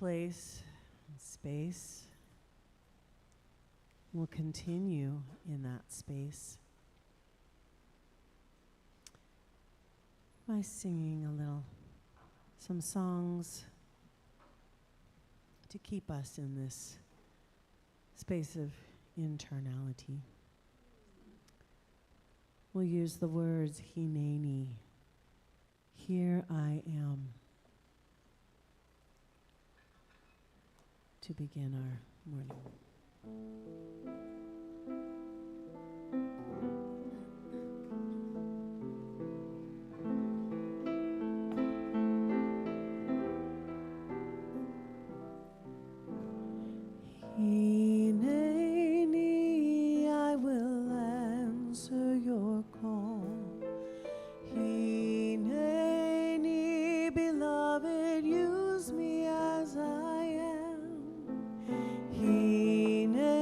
place, space. We'll continue in that space by singing some songs to keep us in this space of internality. We'll use the words Hineni, here I am, to begin our morning. Hineni, I will answer your call. Hineni, beloved, use me as I am. Hineni,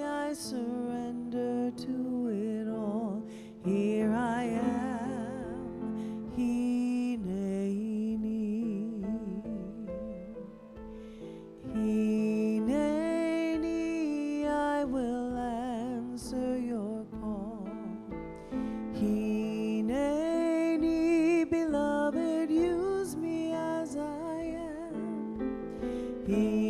I surrender to it all. Here I am. Hineni. Hineni, I will answer your call. Hineni, beloved, use me as I am. Hineni,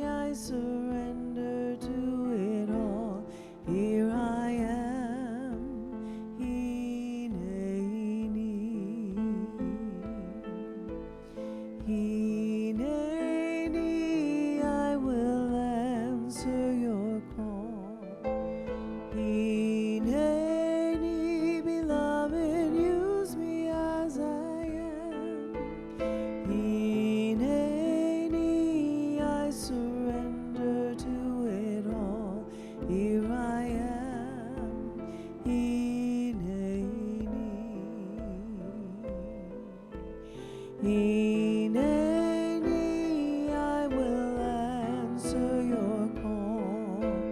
I surrender to it all. Here I am. Hineni. Hineni, I will answer your call. Hineni, beloved, use me as I am. Hineni, I surrender to it all. Here I am. Hineni. Hineni, I will answer your call. Hineni,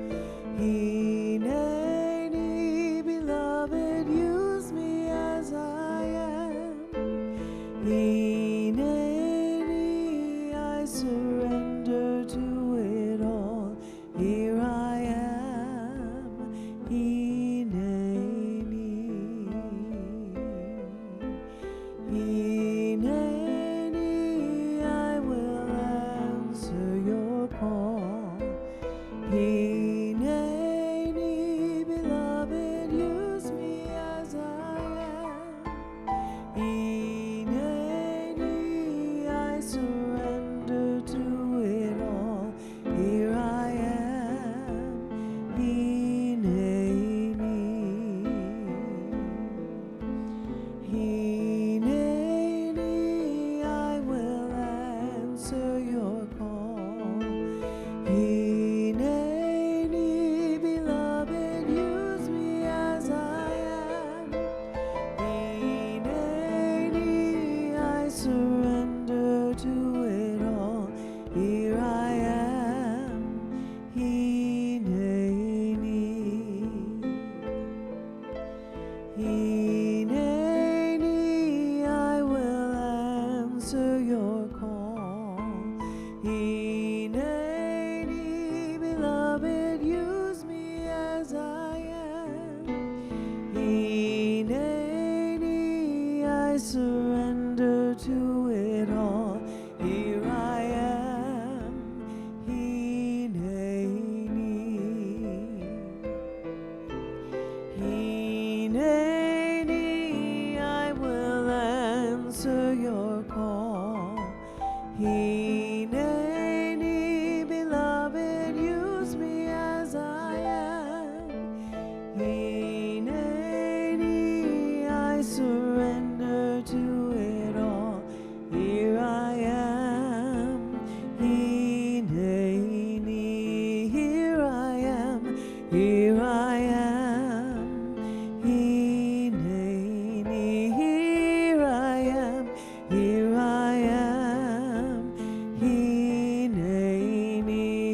beloved, use me as I am. Hineni, I surrender to it all. Here I am. Hineni. Hineni, I will answer your call. Hineni, beloved, use me as I am. Hineni, I surrender to it all. Here I am. Hineni. Hineni, I will answer your call. Hineni, beloved, use me as I am. Hineni, I surrender to it all. Here I am. Hineni. Hineni, I will answer your call. Hineni, beloved, use me as I am. Hineni, I surrender to it all. Here I am. Hineni. Hineni, I will answer your call. Hineni, beloved, use me as I am. Hineni, I surrender to it all. Here I am. Hineni, here I am. Here I am. Hineni, here I am. Here I am. Hineni,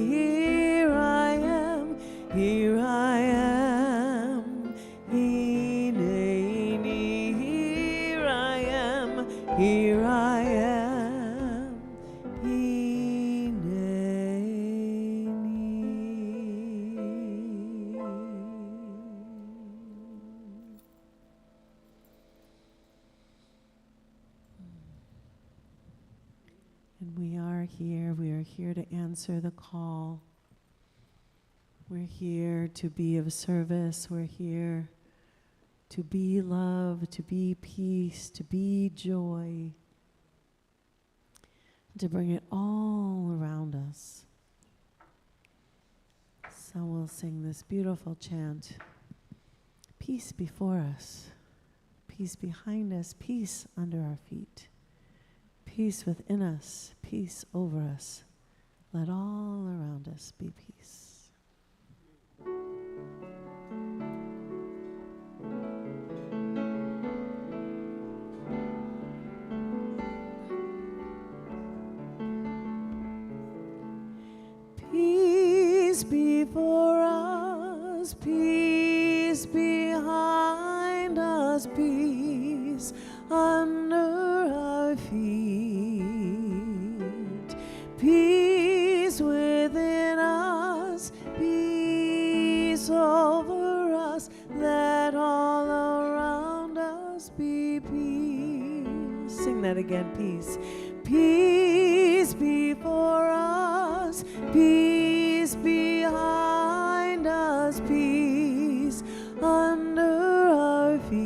here I am. Here I am. Hineni, here I am. Here I am. And we are here. We are here to answer the call. We're here to be of service. We're here to be love, to be peace, to be joy, to bring it all around us. So we'll sing this beautiful chant. Peace before us, peace behind us, peace under our feet, peace within us, peace over us. Let all around us be peace. Peace before us, peace behind us, peace under our feet, peace within us, peace over us, let all around us be peace. Sing that again, peace. Peace before us, peace behind us, peace under our feet,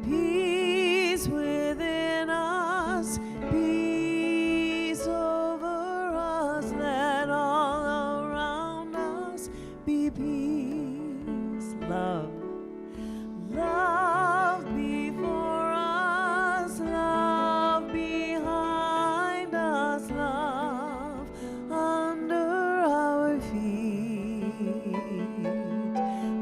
peace within us, peace over us, let all around us be peace. Love, love before us, love behind us, love under our feet,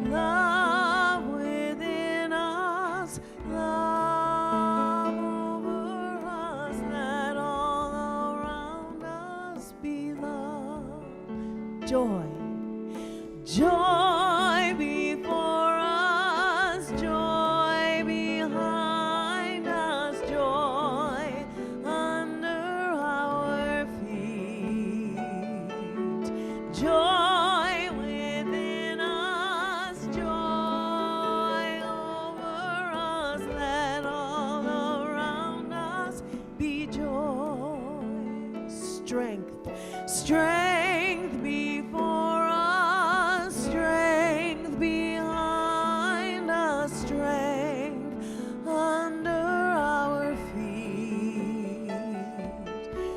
love within us, love over us, let all around us be love. Joy, joy before us, joy behind us, joy under our feet, joy within us, joy over us, let all around us be joy. Strength, strength before us, strength behind us, strength under our feet,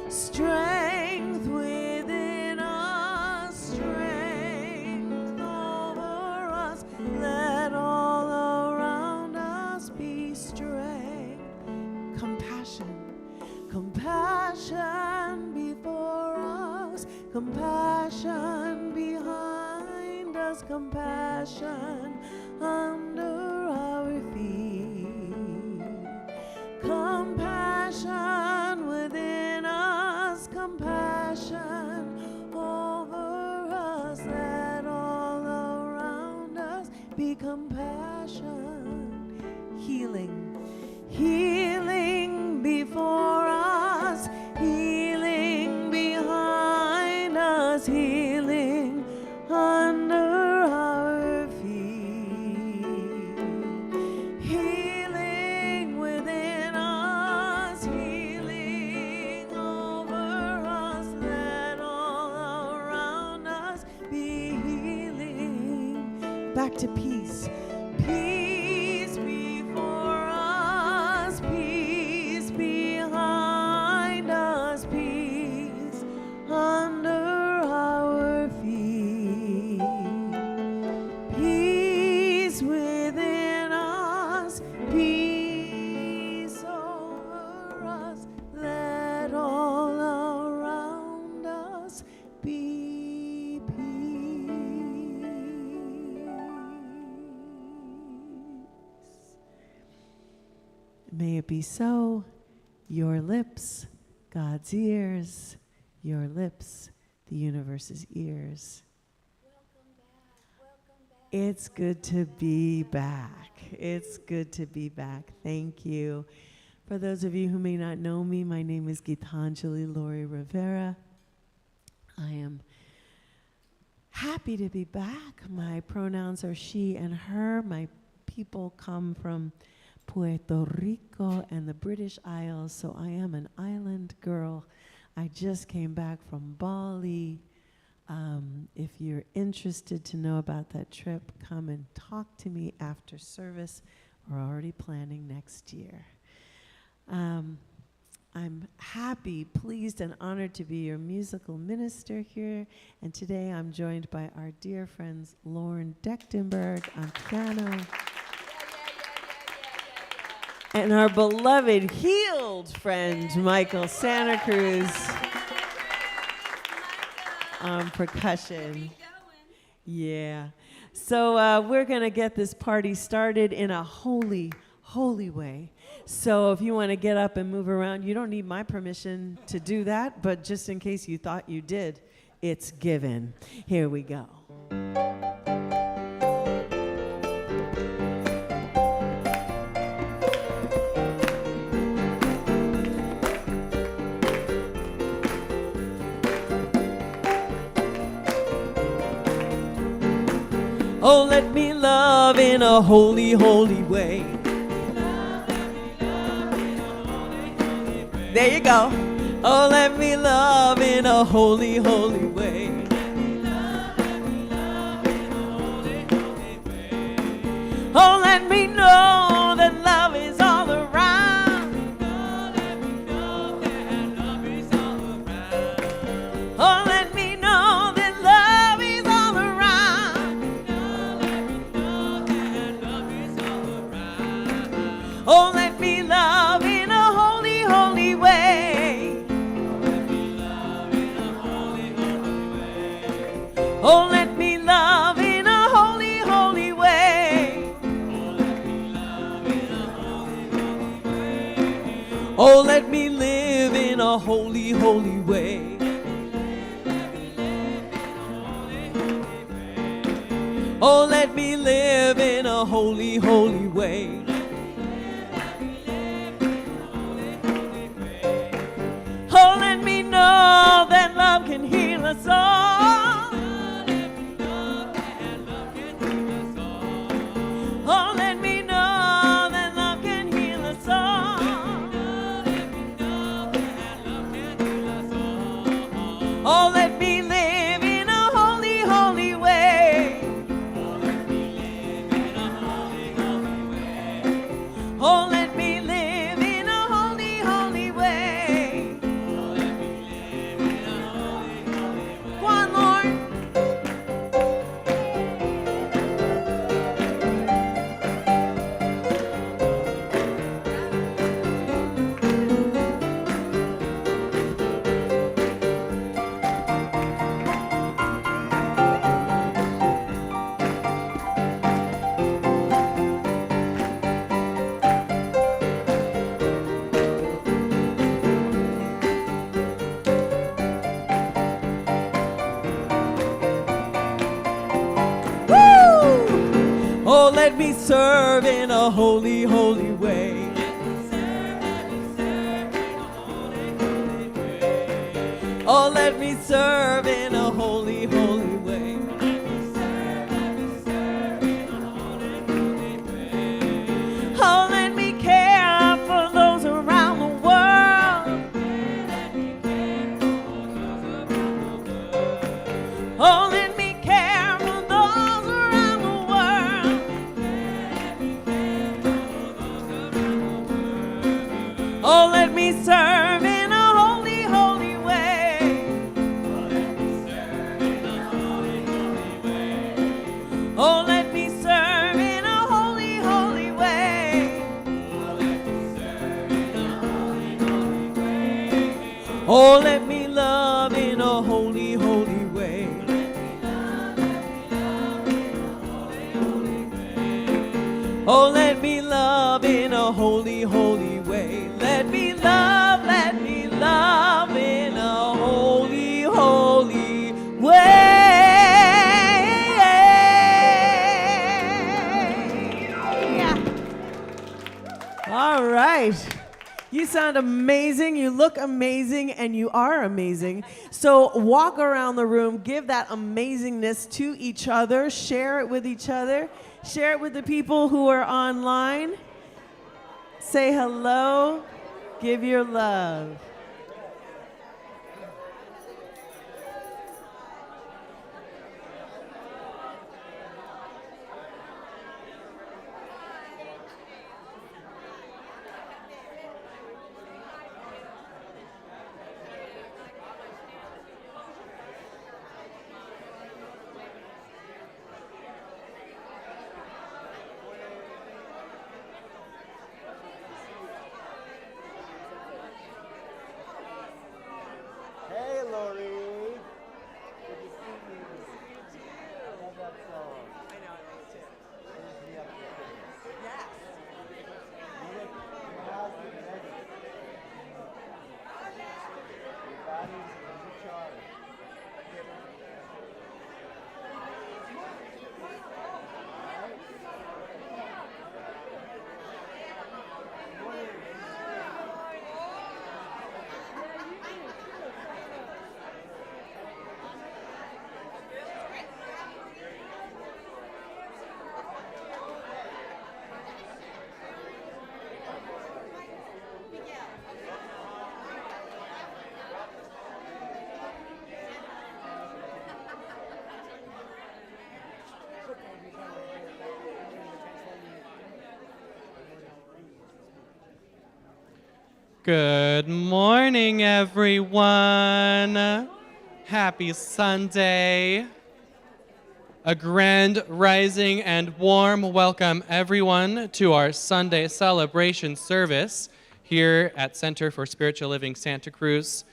strength within us, strength over us, let all around us be strength. Compassion, compassion before us, compassion behind us, compassion under our feet, compassion within us, compassion over us, let all around us be compassion. Healing, healing before us, healing behind us, healing under our feet, healing within us, healing over us, let all around us be healing. Back to peace. Peace before us, peace behind us, peace under our feet, peace within us, peace over us, let all around us be peace. May it be so. Your lips, God's ears. Your lips, the universe's ears. It's good to be back. It's good to be back. Thank you. For those of you who may not know me, my name is Gitanjali Lori Rivera. I am happy to be back. My pronouns are she and her. My people come from Puerto Rico and the British Isles, so I am an island girl. I just came back from Bali. If you're interested to know about that trip, come and talk to me after service. We're already planning next year. I'm happy, pleased, and honored to be your musical minister here. And today I'm joined by our dear friends Lauren Dechtenberg on piano. And our beloved healed friend Michael Santa Cruz on percussion. Yeah. So we're going to get this party started in a holy, holy way. So if you want to get up and move around, you don't need my permission to do that, but just in case you thought you did, it's given. Here we go. Oh, let me love in a holy, holy way. There you go. Oh, let me love in a holy, holy way. Oh, let me know that love is all around. Oh, let me know that love is all around. Oh, let me love in a holy, holy way. Oh, let me love in a holy, holy way. Oh, let me live in a holy, holy way. Oh, let me live in a holy, holy way. Oh, let me know that love can heal us all. Oh, let me know that love can heal us all. Oh, let me live in a holy, holy way. Oh, let me live in a holy, holy way. Go on, Lord. Oh, let me serve in a holy, holy way. Oh, let me serve in a holy, holy way. Oh, let me care for those around the world. Oh, let me care for those around the world. Oh, let me serve in a holy, holy way. Oh, let me serve in a holy, holy way. Oh, let me love in a holy, holy way. Oh, let me love in a holy, holy way. Let me love in a holy, holy way. All right. You sound amazing, you look amazing, and you are amazing. So walk around the room, give that amazingness to each other, share it with each other, share it with the people who are online. Say hello. Give your love. Hey, Lori. Good to see you. I love that song. I know, I love it too. Raise me up to goodness. Yes. Your house is ready. Your body's recharged. Good morning, everyone. Happy Sunday. A grand rising and warm welcome, everyone, to our Sunday celebration service here at Center for Spiritual Living Santa Cruz.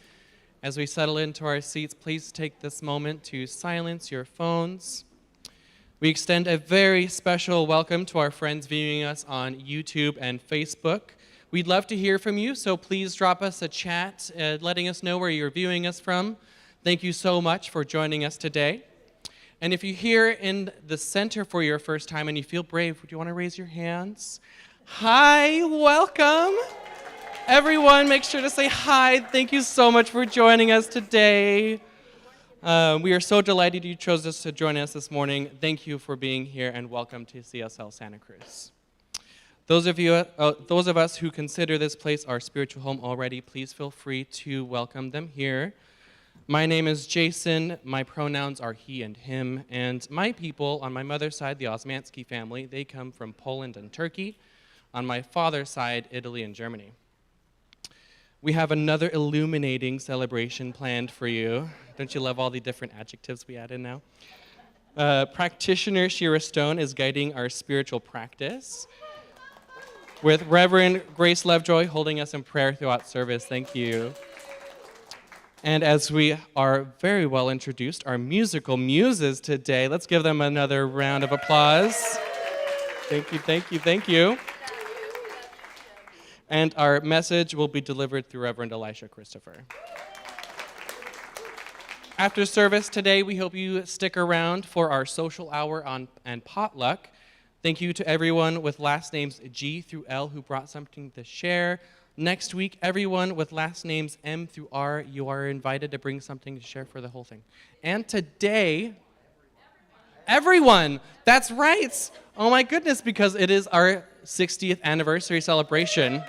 As we settle into our seats, please take this moment to silence your phones. We extend a very special welcome to our friends viewing us on YouTube and Facebook. We'd love to hear from you, so please drop us a chat letting us know where you're viewing us from. Thank you so much for joining us today. And if you're here in the center for your first time and you feel brave, would you want to raise your hands? Hi, welcome. Everyone, make sure to say hi. Thank you so much for joining us today. We are so delighted you chose us to join us this morning. Thank you for being here and welcome to CSL Santa Cruz. Those of us who consider this place our spiritual home already, please feel free to welcome them here. My name is Jason. My pronouns are he and him. And my people, on my mother's side, the Osmansky family, they come from Poland and Turkey. On my father's side, Italy and Germany. We have another illuminating celebration planned for you. Don't you love all the different adjectives we add in now? Practitioner Shira Stone is guiding our spiritual practice, with Reverend Grace Lovejoy holding us in prayer throughout service. Thank you. And as we are very well introduced, our musical muses today, let's give them another round of applause. Thank you, thank you, thank you. And our message will be delivered through Reverend Elisha Christopher. After service today, we hope you stick around for our social hour and potluck. Thank you to everyone with last names G through L who brought something to share. Next week, everyone with last names M through R, you are invited to bring something to share for the whole thing. And today, everyone, that's right. Oh my goodness, because it is our 60th anniversary celebration.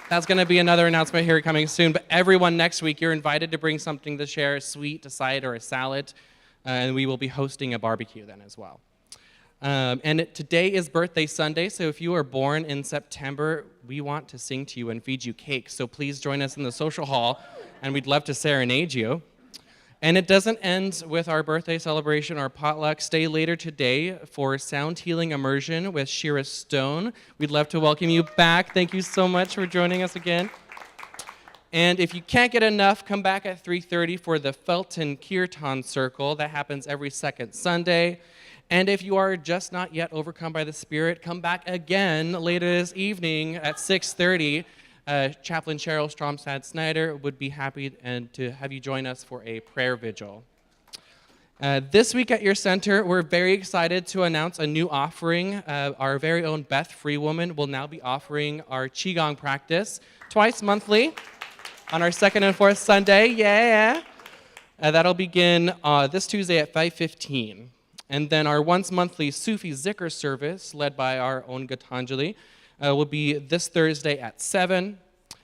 That's going to be another announcement here coming soon. But everyone next week, you're invited to bring something to share, a sweet, a side, or a salad. And we will be hosting a barbecue then as well. Today is birthday Sunday, so if you are born in September, we want to sing to you and feed you cake. So please join us in the social hall, and we'd love to serenade you. And it doesn't end with our birthday celebration or potluck. Stay later today for sound healing immersion with Shira Stone. We'd love to welcome you back. Thank you so much for joining us again. And if you can't get enough, come back at 3:30 for the Felton Kirtan Circle. That happens every second Sunday. And if you are just not yet overcome by the Spirit, come back again later this evening at 6:30. Chaplain Cheryl Stromstad-Snyder would be happy to have you join us for a prayer vigil. This week at your center, we're very excited to announce a new offering. Our very own Beth Freewoman will now be offering our Qigong practice twice monthly on our second and fourth Sunday. Yeah. That'll begin this Tuesday at 5:15. And then our once monthly Sufi Zikr service, led by our own Gitanjali, will be this Thursday at 7.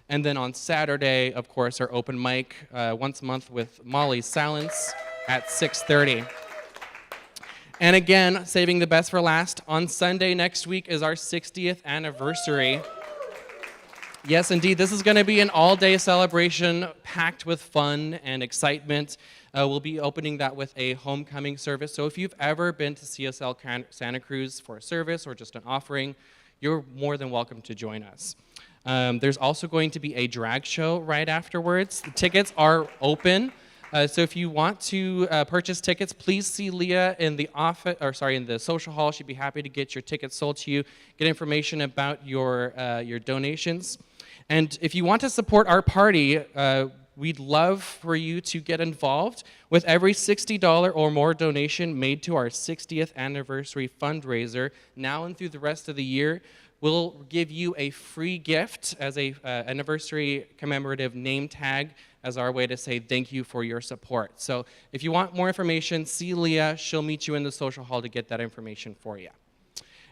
And then on Saturday, of course, our open mic once a month with Molly Salance at 6:30. And again, saving the best for last, on Sunday next week is our 60th anniversary. Yes, indeed, this is going to be an all-day celebration packed with fun and excitement. We'll be opening that with a homecoming service. So if you've ever been to CSL Santa Cruz for a service or just an offering, you're more than welcome to join us. There's also going to be a drag show right afterwards. The tickets are open. So if you want to purchase tickets, please see Leah in the in the social hall. She'd be happy to get your tickets sold to you, get information about your donations. And if you want to support our party, we'd love for you to get involved. With every $60 or more donation made to our 60th anniversary fundraiser, now and through the rest of the year, we'll give you a free gift as a anniversary commemorative name tag as our way to say thank you for your support. So if you want more information, see Leah. She'll meet you in the social hall to get that information for you.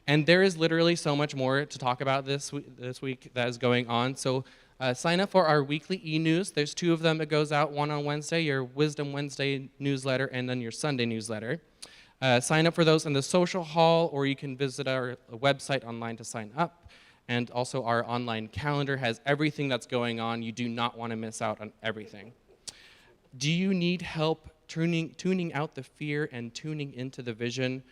And there is literally so much more to talk about this week that is going on. So sign up for our weekly e-news. There's 2 of them that goes out, one on Wednesday, your Wisdom Wednesday newsletter, and then your Sunday newsletter. Sign up for those in the social hall, or you can visit our website online to sign up. And also our online calendar has everything that's going on. You do not want to miss out on everything. Do you need help tuning out the fear and tuning into the vision?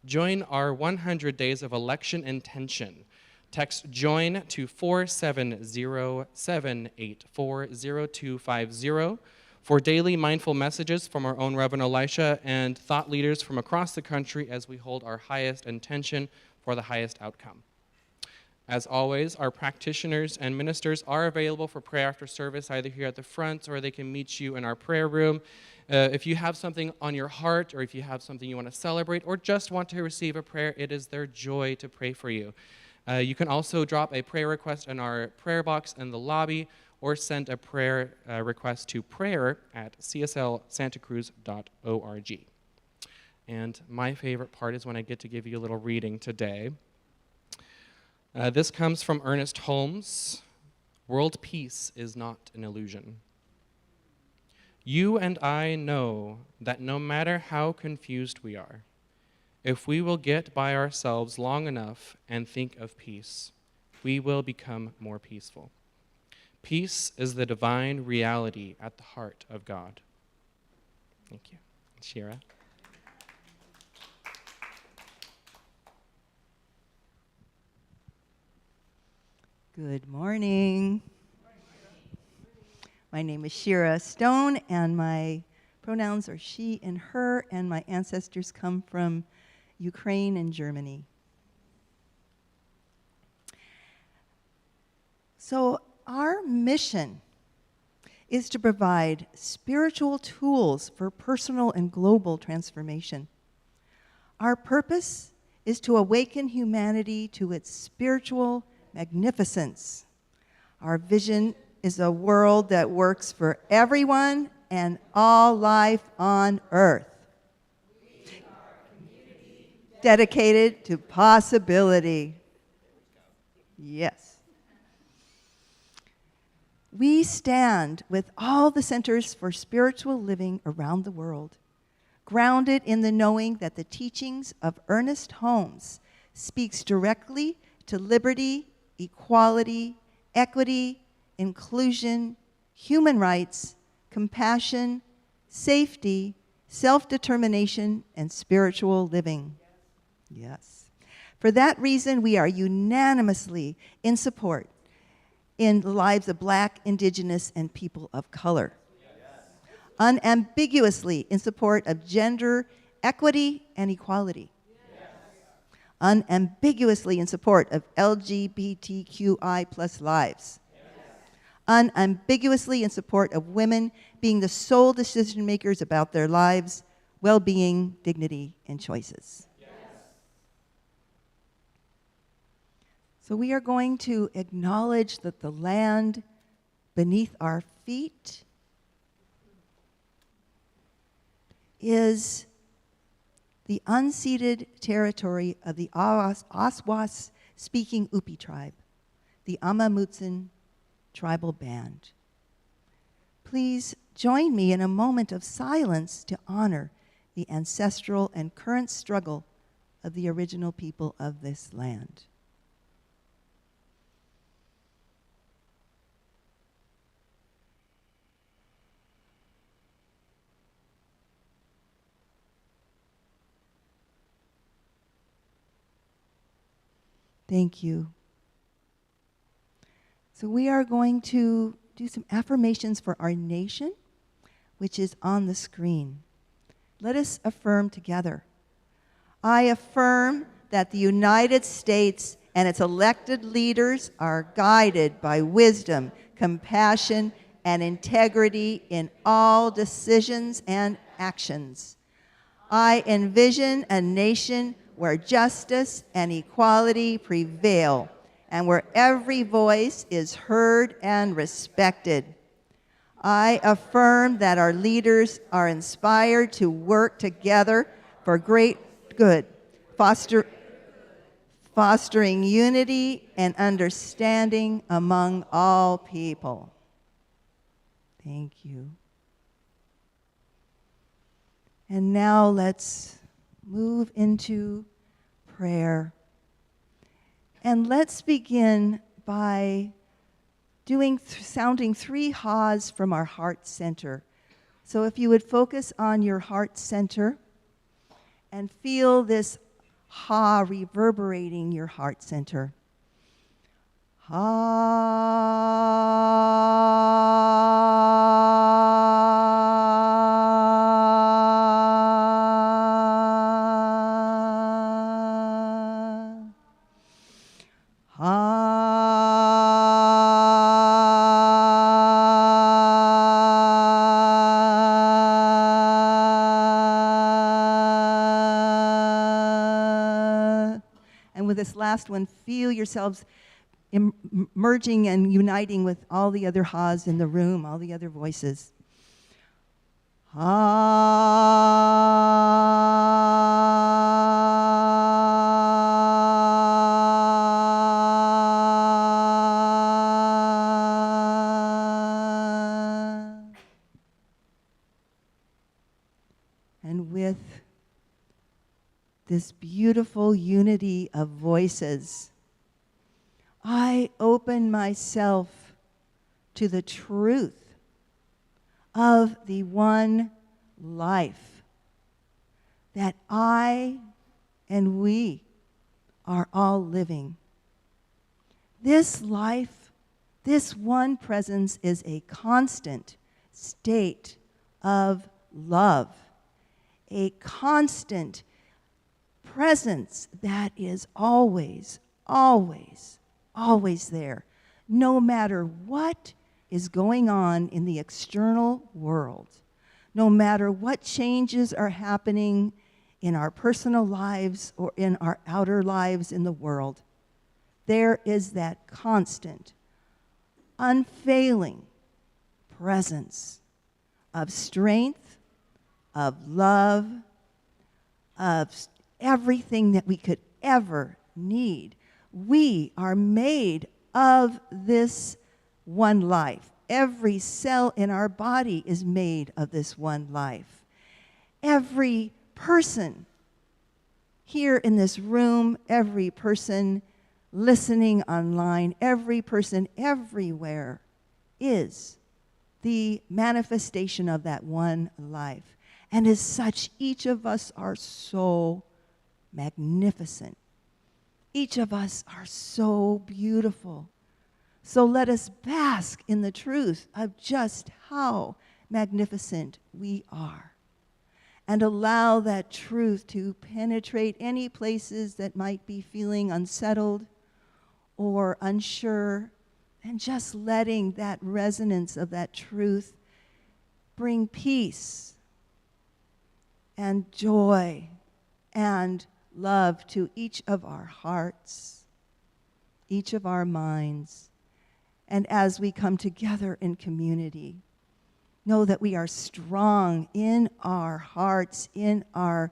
Join our 100 Days of Election Intention. Text JOIN to 470-784-0250 for daily mindful messages from our own Reverend Elisha and thought leaders from across the country as we hold our highest intention for the highest outcome. As always, our practitioners and ministers are available for prayer after service, either here at the front or they can meet you in our prayer room. If you have something on your heart, or if you have something you want to celebrate, or just want to receive a prayer, it is their joy to pray for you. You can also drop a prayer request in our prayer box in the lobby, or send a prayer request to prayer@cslsantacruz.org. And my favorite part is when I get to give you a little reading today. This comes from Ernest Holmes. World peace is not an illusion. You and I know that no matter how confused we are, if we will get by ourselves long enough and think of peace, we will become more peaceful. Peace is the divine reality at the heart of God. Thank you. Shira. Good morning. My name is Shira Stone, and my pronouns are she and her, and my ancestors come from Ukraine and Germany. So our mission is to provide spiritual tools for personal and global transformation. Our purpose is to awaken humanity to its spiritual magnificence. Our vision is a world that works for everyone and all life on earth. We are a community dedicated to possibility. Yes. We stand with all the centers for spiritual living around the world, grounded in the knowing that the teachings of Ernest Holmes speaks directly to liberty, equality, equity, inclusion, human rights, compassion, safety, self-determination, and spiritual living. Yes. For that reason, we are unanimously in support in the lives of Black, Indigenous, and people of color. Yes. Unambiguously in support of gender equity and equality. Unambiguously in support of LGBTQI plus lives. Yes. Unambiguously in support of women being the sole decision makers about their lives, well-being, dignity, and choices. Yes. So we are going to acknowledge that the land beneath our feet is the unceded territory of the Aswas-speaking Upi tribe. the Amamutsun tribal band. Please join me in a moment of silence to honor the ancestral and current struggle of the original people of this land. Thank you. So we are going to do some affirmations for our nation, which is on the screen. Let us affirm together. I affirm that the United States and its elected leaders are guided by wisdom, compassion, and integrity in all decisions and actions. I envision a nation where justice and equality prevail, and where every voice is heard and respected. I affirm that our leaders are inspired to work together for great good, fostering unity and understanding among all people. Thank you. And now let's move into prayer. And let's begin by sounding 3 ha's from our heart center. So if you would focus on your heart center and feel this ha reverberating your heart center. And with this last one, feel yourselves merging and uniting with all the other ha's in the room, all the other voices. And with this beautiful unity of voices, I open myself to the truth of the one life that I and we are all living. This life, this one presence is a constant state of love, a constant presence that is always, always, always there, no matter what is going on in the external world, no matter what changes are happening in our personal lives or in our outer lives in the world. There is that constant, unfailing presence of strength, of love, of everything that we could ever need. We are made of this one life. Every cell in our body is made of this one life. Every person here in this room, every person listening online, every person everywhere is the manifestation of that one life. And as such, each of us are so magnificent. Each of us are so beautiful. So let us bask in the truth of just how magnificent we are, and allow that truth to penetrate any places that might be feeling unsettled or unsure, and just letting that resonance of that truth bring peace and joy and love to each of our hearts, each of our minds. And as we come together in community, know that we are strong in our hearts, in our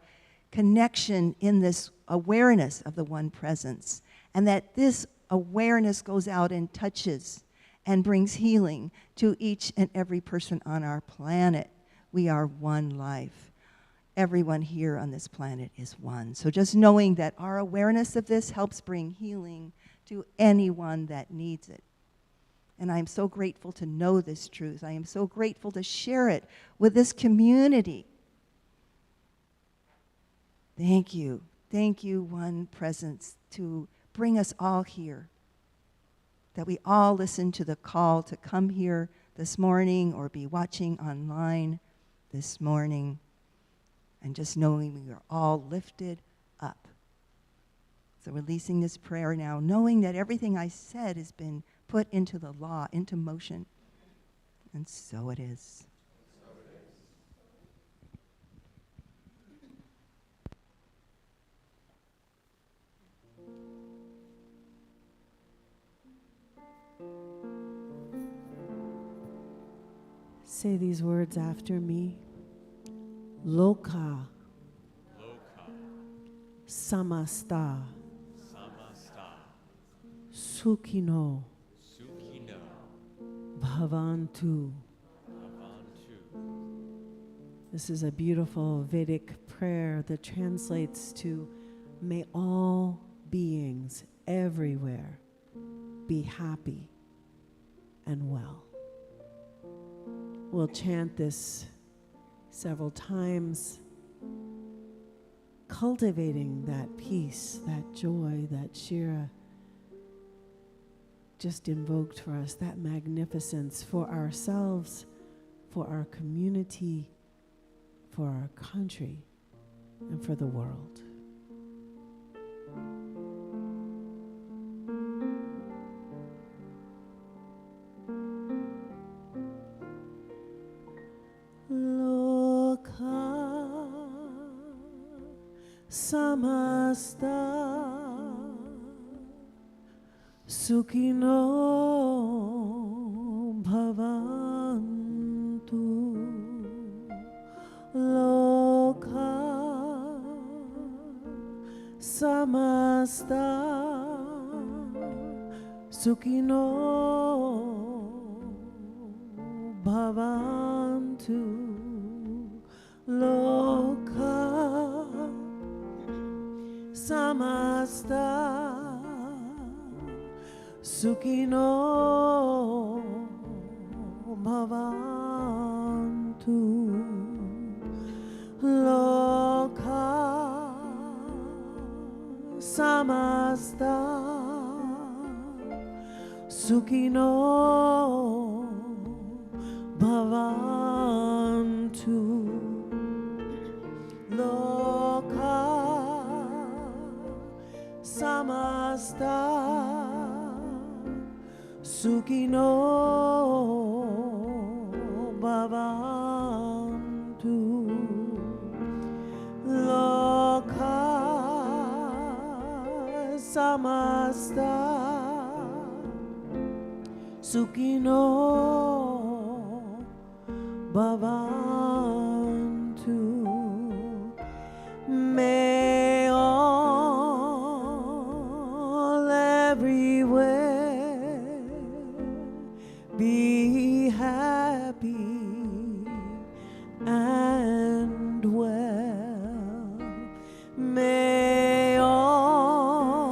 connection, in this awareness of the one presence, and that this awareness goes out and touches and brings healing to each and every person on our planet. We are one life. Everyone here on this planet is one. So just knowing that our awareness of this helps bring healing to anyone that needs it. And I'm so grateful to know this truth. I am so grateful to share it with this community. Thank you. Thank you, One Presence, to bring us all here. That we all listen to the call to come here this morning or be watching online this morning. And just knowing we are all lifted up. So releasing this prayer now, knowing that everything I said has been put into the law, into motion. And so it is. Say these words after me. Loka. Samasta. Sukhino. Bhavantu. This is a beautiful Vedic prayer that translates to, may all beings everywhere be happy and well. We'll chant this several times, cultivating that peace, that joy, that Shira just invoked for us, that magnificence for ourselves, for our community, for our country, and for the world. Samasta Sukhino Bhavantu Loka Samasta Sukhino Bhavantu Loka Samasta Sukhino Bhavantu Loka Samasta Sukhino Bhavantu Loka Samasta Sukhino Bhavantu Loka Samasta Sukhino Bhavantu. May all everywhere be happy and well. May all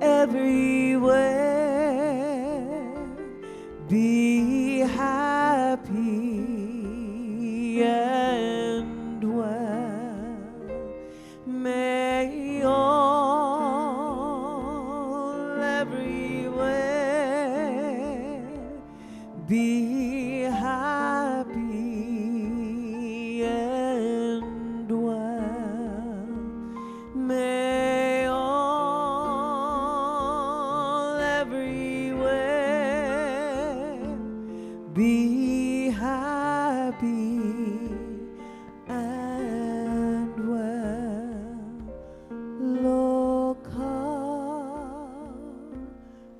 everywhere be happy and well. May all everywhere be happy and well. May all everywhere be happy and well. Loka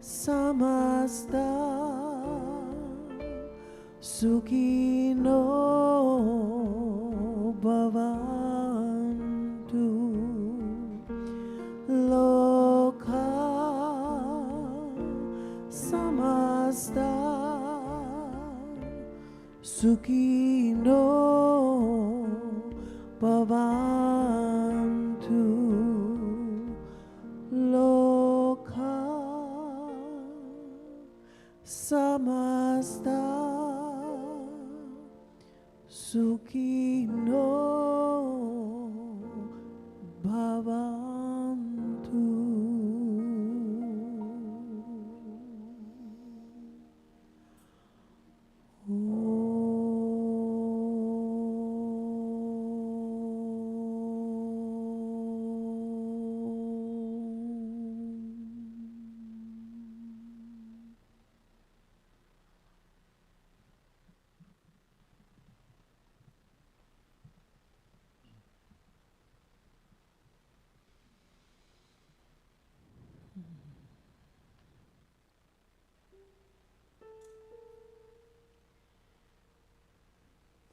Samasta Sukhino Bhavantu Loka Sukino Bhavantu Loka Samasta Sukino Bhavantu.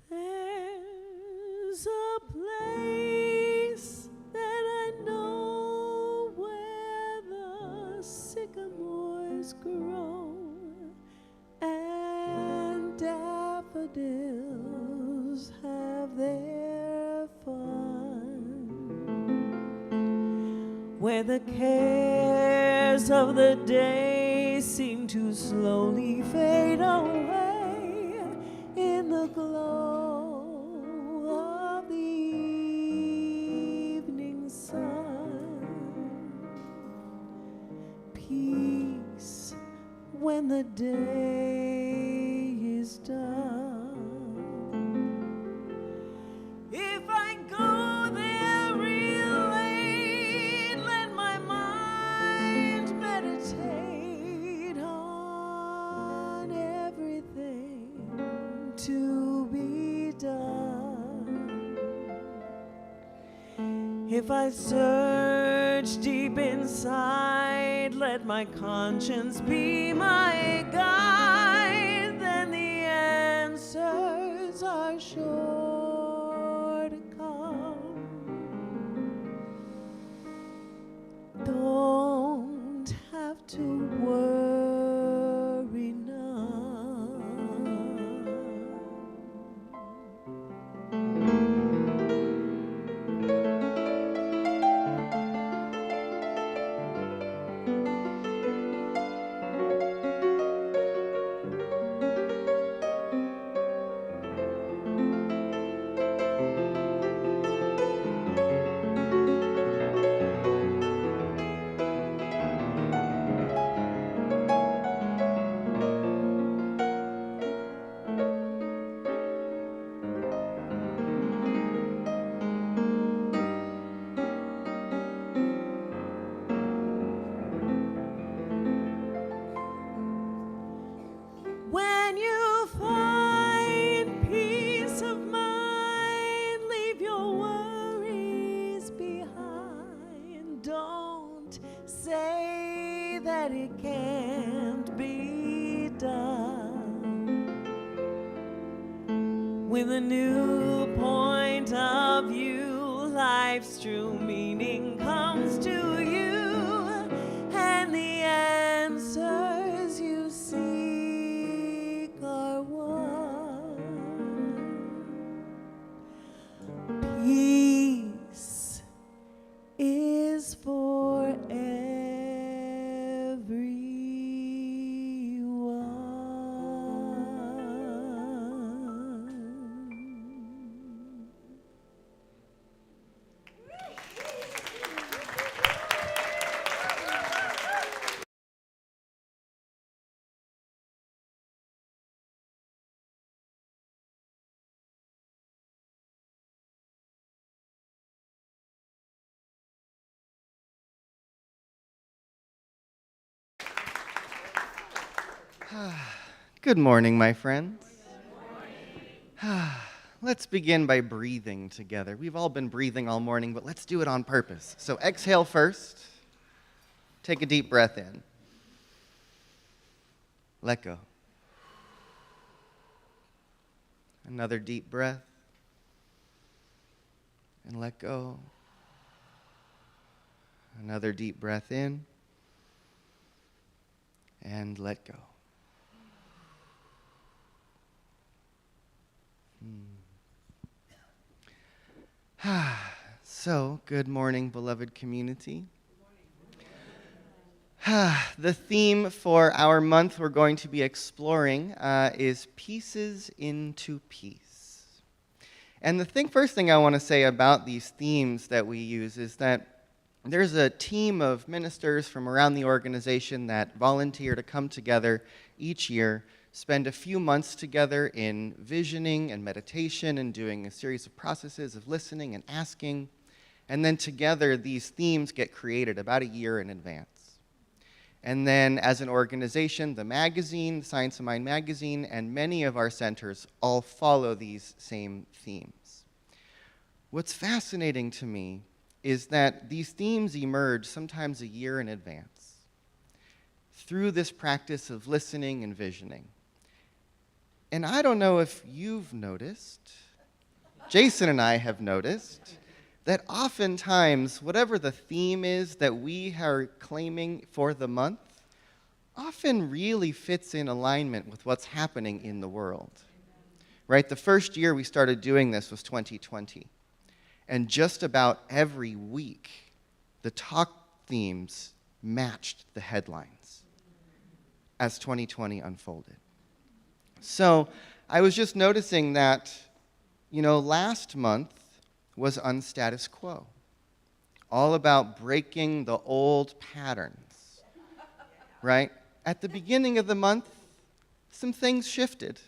There's a place that I know where the sycamores grow and daffodils have their fun, where the cares of the day seem to slowly fade away in the glow of the evening sun. Peace when the day is done. If I go there real late, let my mind meditate on everything to be done. If I search deep inside, let my conscience be my guide, then the answers are sure to come. Don't have to worry none. When you find peace of mind, leave your worries behind. Don't say that it can't be done. With a new point of view, life's true meaning comes to you, and the answers you seek are one. Peace is for everyone. Good morning, my friends. Let's begin by breathing together. We've all been breathing all morning, but let's do it on purpose. So exhale first. Take a deep breath in. Let go. Another deep breath. And let go. Another deep breath in. And let go. So, good morning, beloved community. The theme for our month we're going to be exploring is Pieces into Peace. And the first thing I want to say about these themes that we use is that there's a team of ministers from around the organization that volunteer to come together each year, spend a few months together in visioning and meditation and doing a series of processes of listening and asking. And then together, these themes get created about a year in advance. And then as an organization, the magazine, Science of Mind magazine, and many of our centers all follow these same themes. What's fascinating to me is that these themes emerge sometimes a year in advance through this practice of listening and visioning. And I don't know if you've noticed, Jason and I have noticed, that oftentimes, whatever the theme is that we are claiming for the month, often really fits in alignment with what's happening in the world. Right? The first year we started doing this was 2020. And just about every week, the talk themes matched the headlines as 2020 unfolded. So I was just noticing that, last month was unstatus quo, all about breaking the old patterns, right? At the beginning of the month, some things shifted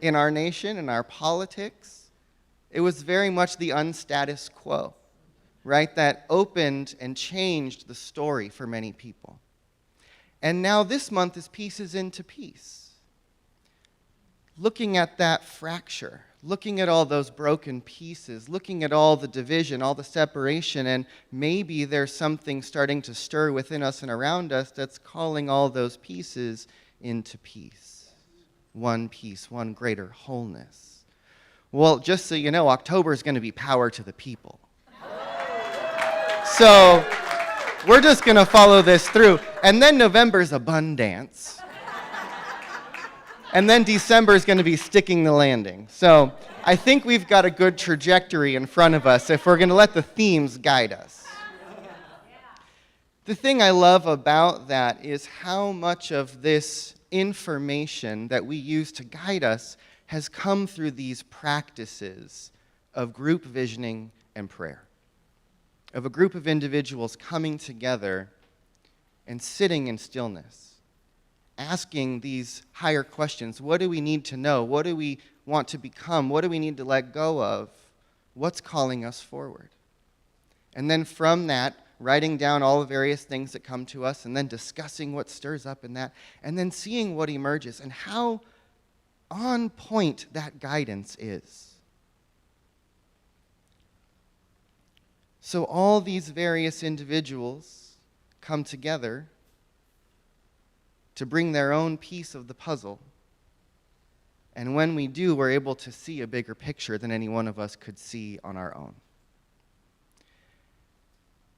in our nation, in our politics. It was very much the unstatus quo, right, that opened and changed the story for many people. And now this month is Pieces into Peace. Looking at that fracture, looking at all those broken pieces, looking at all the division, all the separation, and maybe there's something starting to stir within us and around us that's calling all those pieces into peace. One piece, one greater wholeness. Well, just so you know, October is going to be Power to the People. So we're just going to follow this through. And then November's Abundance. And then December is going to be Sticking the Landing. So I think we've got a good trajectory in front of us if we're going to let the themes guide us. The thing I love about that is how much of this information that we use to guide us has come through these practices of group visioning and prayer, of a group of individuals coming together and sitting in stillness, asking these higher questions. What do we need to know? What do we want to become? What do we need to let go of? What's calling us forward? And then from that, writing down all the various things that come to us, and then discussing what stirs up in that, and then seeing what emerges and how on point that guidance is. So all these various individuals come together to bring their own piece of the puzzle. And when we do, we're able to see a bigger picture than any one of us could see on our own.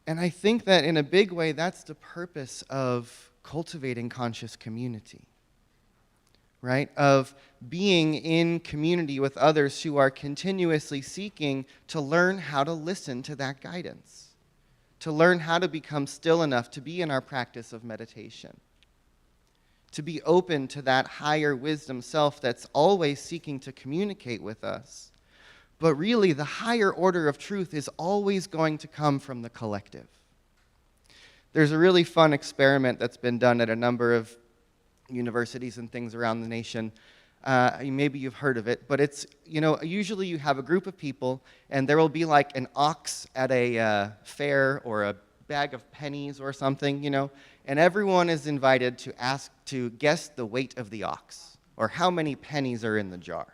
And I think that in a big way, that's the purpose of cultivating conscious community, right? Of being in community with others who are continuously seeking to learn how to listen to that guidance, to learn how to become still enough to be in our practice of meditation, to be open to that higher wisdom self that's always seeking to communicate with us. But really, the higher order of truth is always going to come from the collective. There's a really fun experiment that's been done at a number of universities and things around the nation. Maybe you've heard of it, but it's, usually you have a group of people, and there will be like an ox at a fair or a bag of pennies or something, and everyone is invited to guess the weight of the ox, or how many pennies are in the jar.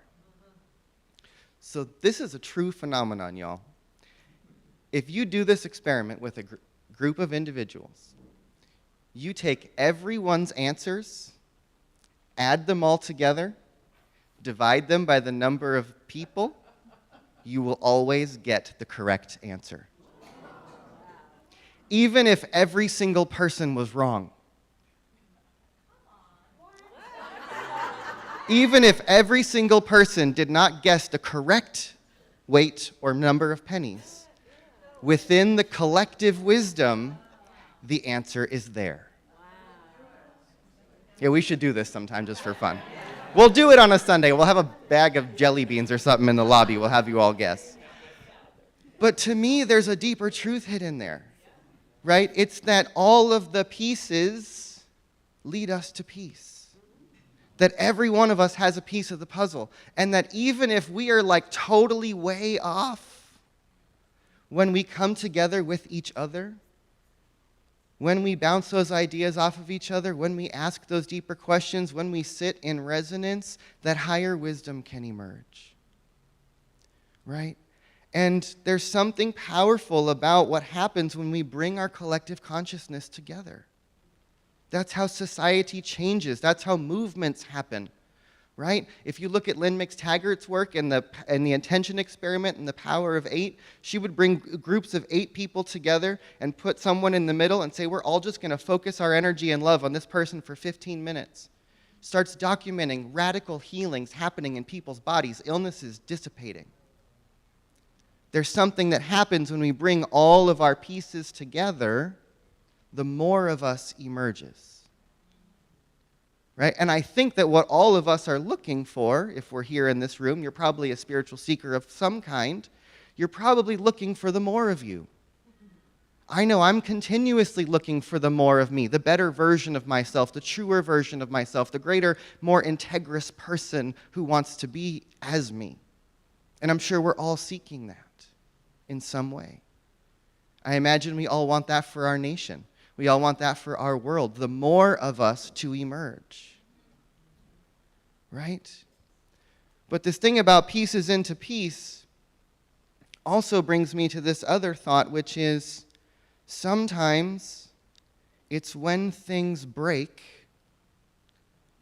So this is a true phenomenon, y'all. If you do this experiment with a group of individuals, you take everyone's answers, add them all together, divide them by the number of people, you will always get the correct answer. Even if every single person was wrong. Even if every single person did not guess the correct weight or number of pennies, within the collective wisdom, the answer is there. Yeah, we should do this sometime just for fun. We'll do it on a Sunday. We'll have a bag of jelly beans or something in the lobby. We'll have you all guess. But to me, there's a deeper truth hidden there, right? It's that all of the pieces lead us to peace. That every one of us has a piece of the puzzle. And that even if we are like totally way off, when we come together with each other, when we bounce those ideas off of each other, when we ask those deeper questions, when we sit in resonance, that higher wisdom can emerge. Right? And there's something powerful about what happens when we bring our collective consciousness together. That's how society changes. That's how movements happen, right? If you look at Lynn McTaggart's work and the attention experiment and the power of 8, she would bring groups of 8 people together and put someone in the middle and say, we're all just going to focus our energy and love on this person for 15 minutes. Starts documenting radical healings happening in people's bodies, illnesses dissipating. There's something that happens when we bring all of our pieces together, the more of us emerges. Right? And I think that what all of us are looking for, if we're here in this room, you're probably a spiritual seeker of some kind, you're probably looking for the more of you. I know I'm continuously looking for the more of me, the better version of myself, the truer version of myself, the greater, more integrous person who wants to be as me. And I'm sure we're all seeking that in some way. I imagine we all want that for our nation. We all want that for our world, the more of us to emerge, right? But this thing about pieces into peace also brings me to this other thought, which is sometimes it's when things break,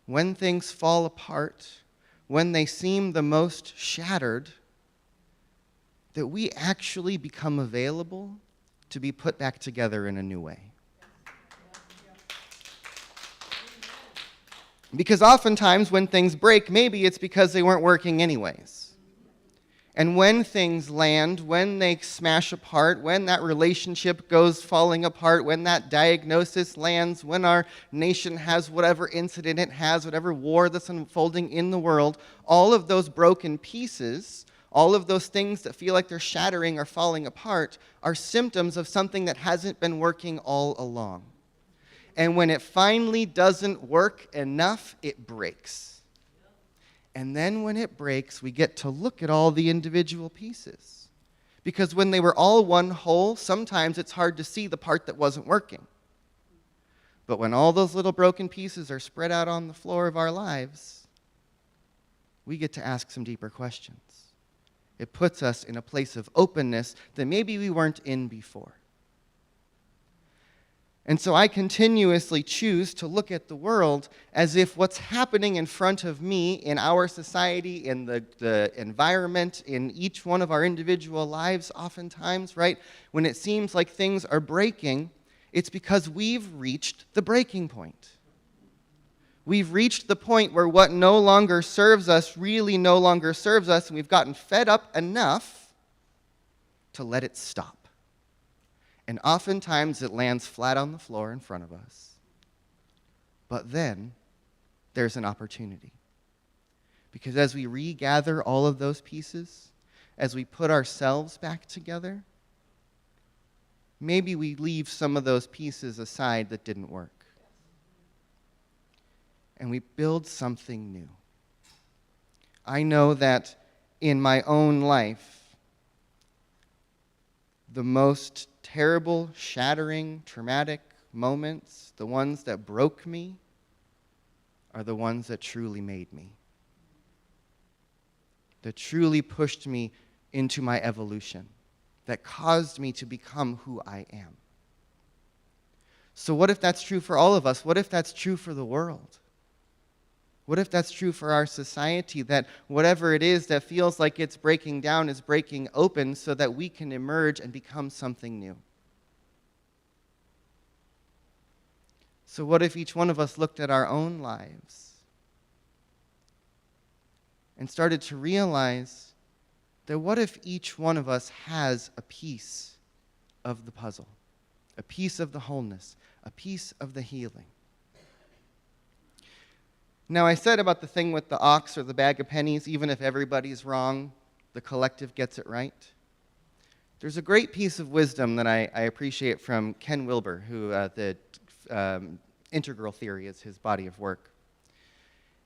when things fall apart, when they seem the most shattered, that we actually become available to be put back together in a new way. Because oftentimes when things break, maybe it's because they weren't working anyways. And when things land, when they smash apart, when that relationship goes falling apart, when that diagnosis lands, when our nation has whatever incident it has, whatever war that's unfolding in the world, all of those broken pieces, all of those things that feel like they're shattering or falling apart, are symptoms of something that hasn't been working all along. And when it finally doesn't work enough, it breaks. And then when it breaks, we get to look at all the individual pieces. Because when they were all one whole, sometimes it's hard to see the part that wasn't working. But when all those little broken pieces are spread out on the floor of our lives, we get to ask some deeper questions. It puts us in a place of openness that maybe we weren't in before. And so I continuously choose to look at the world as if what's happening in front of me, in our society, in the environment, in each one of our individual lives oftentimes, right? When it seems like things are breaking, it's because we've reached the breaking point. We've reached the point where what no longer serves us really no longer serves us, and we've gotten fed up enough to let it stop. And oftentimes it lands flat on the floor in front of us. But then there's an opportunity. Because as we regather all of those pieces, as we put ourselves back together, maybe we leave some of those pieces aside that didn't work. And we build something new. I know that in my own life, the most terrible, shattering, traumatic moments, the ones that broke me, are the ones that truly made me. That truly pushed me into my evolution. That caused me to become who I am. So what if that's true for all of us? What if that's true for the world? What if that's true for our society, that whatever it is that feels like it's breaking down is breaking open so that we can emerge and become something new? So what if each one of us looked at our own lives and started to realize that what if each one of us has a piece of the puzzle, a piece of the wholeness, a piece of the healing? Now, I said about the thing with the ox or the bag of pennies, even if everybody's wrong, the collective gets it right. There's a great piece of wisdom that I appreciate from Ken Wilber, who the integral theory is his body of work.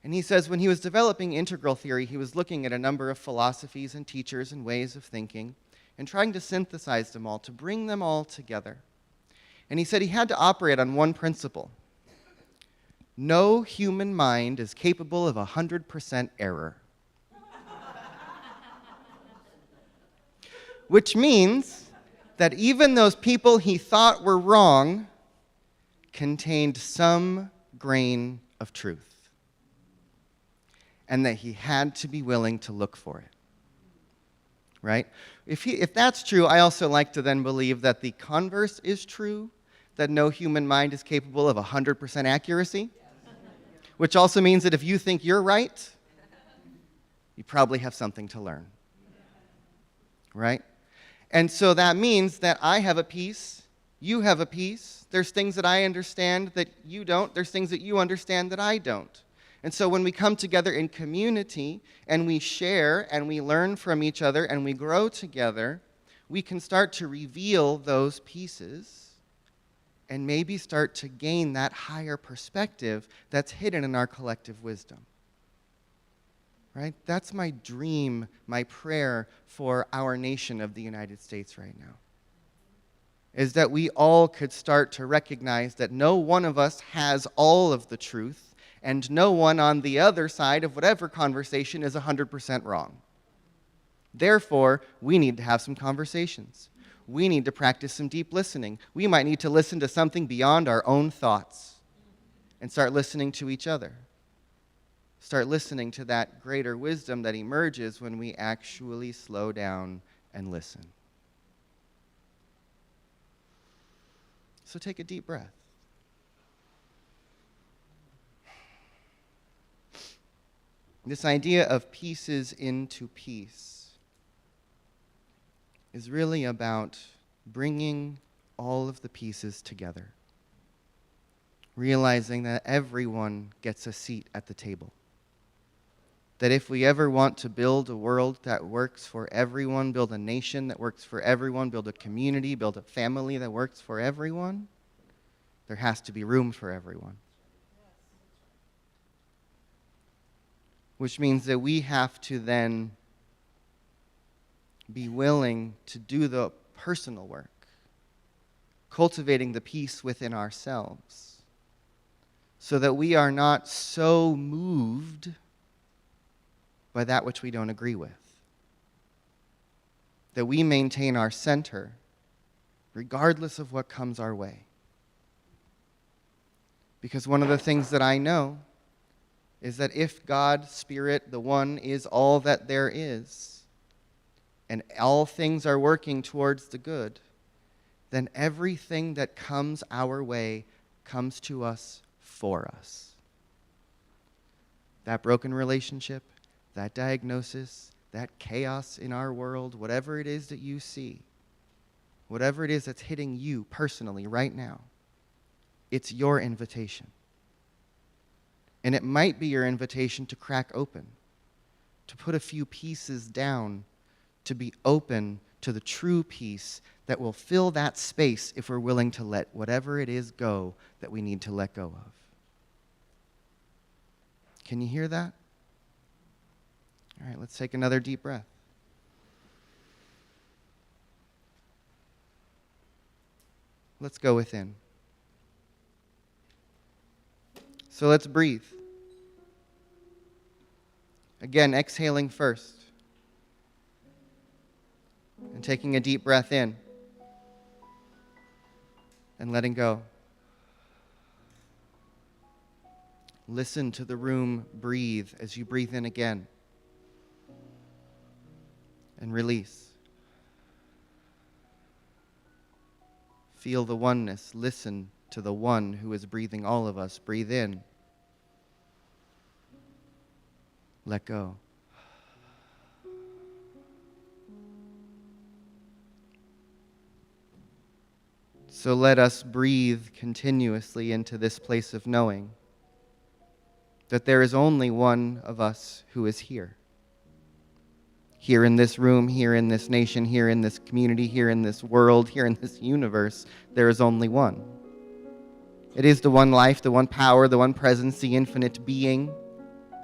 And he says when he was developing integral theory, he was looking at a number of philosophies and teachers and ways of thinking and trying to synthesize them all, to bring them all together. And he said he had to operate on one principle. No human mind is capable of 100% error. Which means that even those people he thought were wrong contained some grain of truth, and that he had to be willing to look for it. Right? If that's true, I also like to then believe that the converse is true, that no human mind is capable of 100% accuracy, which also means that if you think you're right, you probably have something to learn. Right? And so that means that I have a piece, you have a piece. There's things that I understand that you don't. There's things that you understand that I don't. And so when we come together in community and we share and we learn from each other and we grow together, we can start to reveal those pieces and maybe start to gain that higher perspective that's hidden in our collective wisdom. Right? That's my dream, my prayer for our nation of the United States right now, is that we all could start to recognize that no one of us has all of the truth, and no one on the other side of whatever conversation is 100% wrong. Therefore, we need to have some conversations. We need to practice some deep listening. We might need to listen to something beyond our own thoughts and start listening to each other. Start listening to that greater wisdom that emerges when we actually slow down and listen. So take a deep breath. This idea of pieces into peace is really about bringing all of the pieces together, realizing that everyone gets a seat at the table. That if we ever want to build a world that works for everyone, build a nation that works for everyone, build a community, build a family that works for everyone, there has to be room for everyone. Which means that we have to then be willing to do the personal work, cultivating the peace within ourselves, so that we are not so moved by that which we don't agree with. That we maintain our center regardless of what comes our way. Because one of the things that I know is that if God, Spirit, the One, is all that there is, and all things are working towards the good, then everything that comes our way comes to us for us. That broken relationship, that diagnosis, that chaos in our world, whatever it is that you see, whatever it is that's hitting you personally right now, it's your invitation. And it might be your invitation to crack open, to put a few pieces down, to be open to the true peace that will fill that space if we're willing to let whatever it is go that we need to let go of. Can you hear that? All right, let's take another deep breath. Let's go within. So let's breathe. Again, exhaling first. And taking a deep breath in. And letting go. Listen to the room breathe as you breathe in again. And release. Feel the oneness. Listen to the one who is breathing all of us. Breathe in. Let go. So let us breathe continuously into this place of knowing that there is only one of us who is here. Here in this room, here in this nation, here in this community, here in this world, here in this universe, there is only one. It is the one life, the one power, the one presence, the infinite being.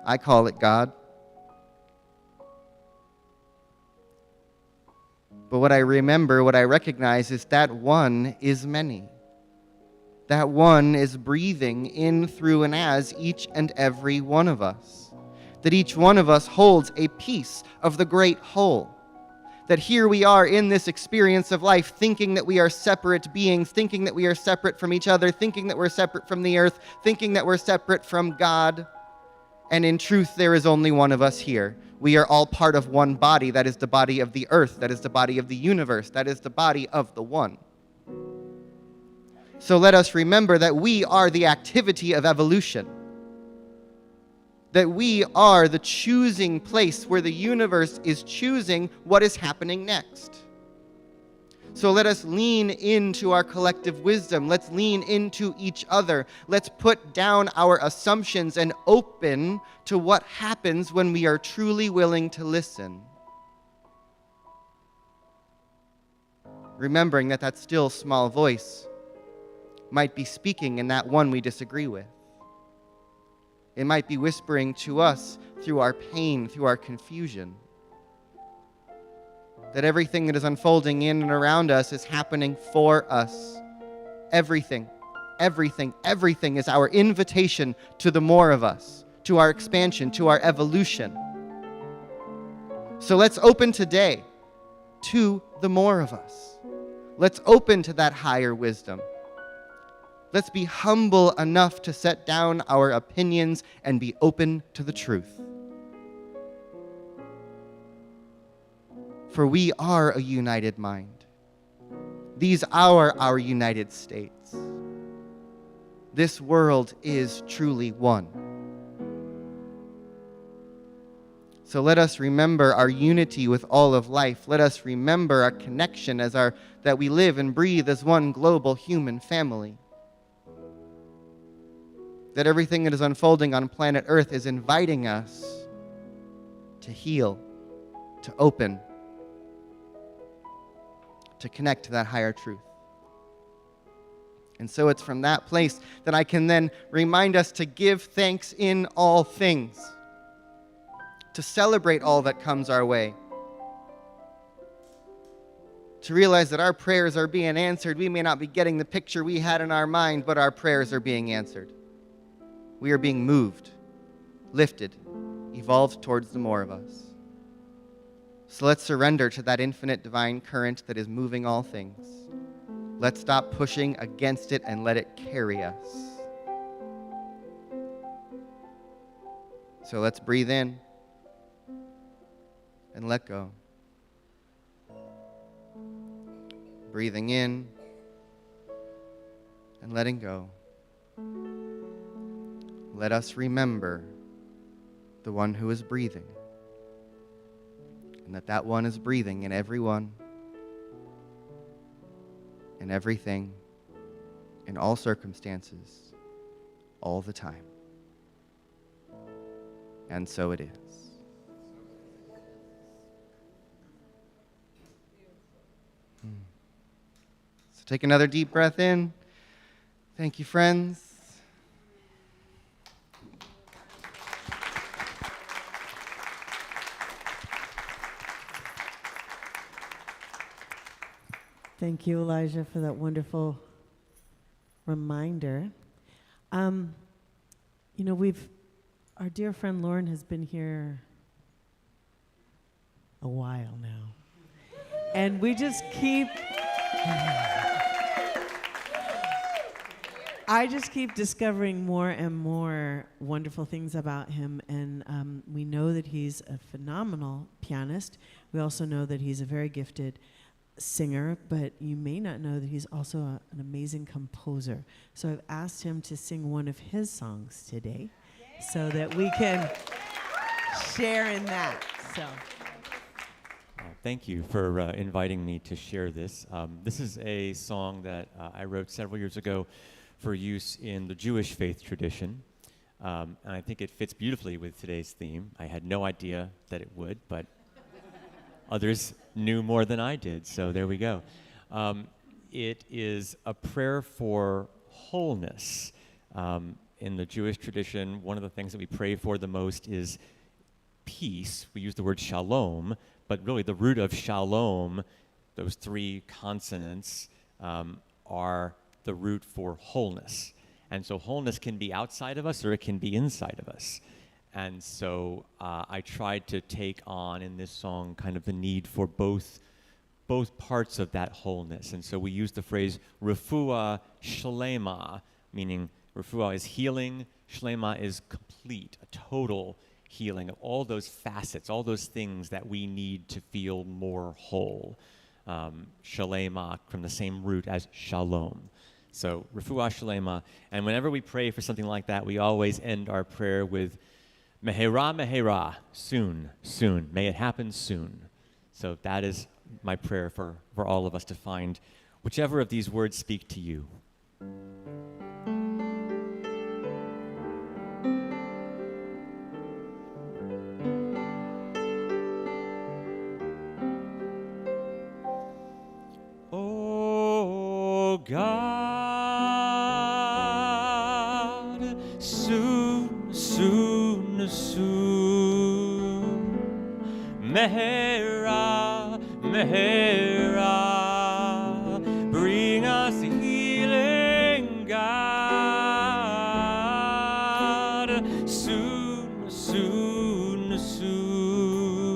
I call it God. But what I remember, what I recognize is that one is many. That one is breathing in, through, and as each and every one of us. That each one of us holds a piece of the great whole. That here we are in this experience of life, thinking that we are separate beings, thinking that we are separate from each other, thinking that we're separate from the earth, thinking that we're separate from God. And in truth, there is only one of us here. We are all part of one body. That is the body of the earth. That is the body of the universe. That is the body of the one. So let us remember that we are the activity of evolution. That we are the choosing place where the universe is choosing what is happening next. So let us lean into our collective wisdom. Let's lean into each other. Let's put down our assumptions and open to what happens when we are truly willing to listen. Remembering that that still small voice might be speaking in that one we disagree with. It might be whispering to us through our pain, through our confusion. That everything that is unfolding in and around us is happening for us. Everything is our invitation to the more of us, to our expansion, to our evolution. So let's open today to the more of us. Let's open to that higher wisdom. Let's be humble enough to set down our opinions and be open to the truth. For we are a united mind. These are our United States. This world is truly one. So let us remember our unity with all of life. Let us remember our connection that we live and breathe as one global human family. That everything that is unfolding on planet Earth is inviting us to heal, to open, to connect to that higher truth. And so it's from that place that I can then remind us to give thanks in all things, to celebrate all that comes our way, to realize that our prayers are being answered. We may not be getting the picture we had in our mind, but our prayers are being answered. We are being moved, lifted, evolved towards the more of us. So let's surrender to that infinite divine current that is moving all things. Let's stop pushing against it and let it carry us. So let's breathe in and let go. Breathing in and letting go. Let us remember the one who is breathing. And that one is breathing in everyone, in everything, in all circumstances, all the time. And so it is. So take another deep breath in. Thank you, friends. Thank you, Elijah, for that wonderful reminder. Our dear friend Lauren has been here a while now. And we just keep... I just keep discovering more and more wonderful things about him, and we know that he's a phenomenal pianist. We also know that he's a very gifted singer, but you may not know that he's also an amazing composer. So I've asked him to sing one of his songs today so that we can share in that. So Thank you for inviting me to share this. This is a song that I wrote several years ago for use in the Jewish faith tradition. And I think it fits beautifully with today's theme. I had no idea that it would, but others knew more than I did, so there we go. It is a prayer for wholeness. In the Jewish tradition, one of the things that we pray for the most is peace. We use the word shalom, but really the root of shalom, those three consonants, are the root for wholeness. And so wholeness can be outside of us or it can be inside of us. And so I tried to take on in this song kind of the need for both parts of that wholeness. And so we use the phrase refuah shlema, meaning refuah is healing, shlema is complete, a total healing of all those facets, all those things that we need to feel more whole. Shalema from the same root as shalom. So refuah shalema. And whenever we pray for something like that, we always end our prayer with mehera, mehera, soon, soon. May it happen soon. So that is my prayer for all of us to find whichever of these words speak to you. Oh God, soon, soon, soon, Mehera, Mehera, bring us healing, God, soon, soon, soon,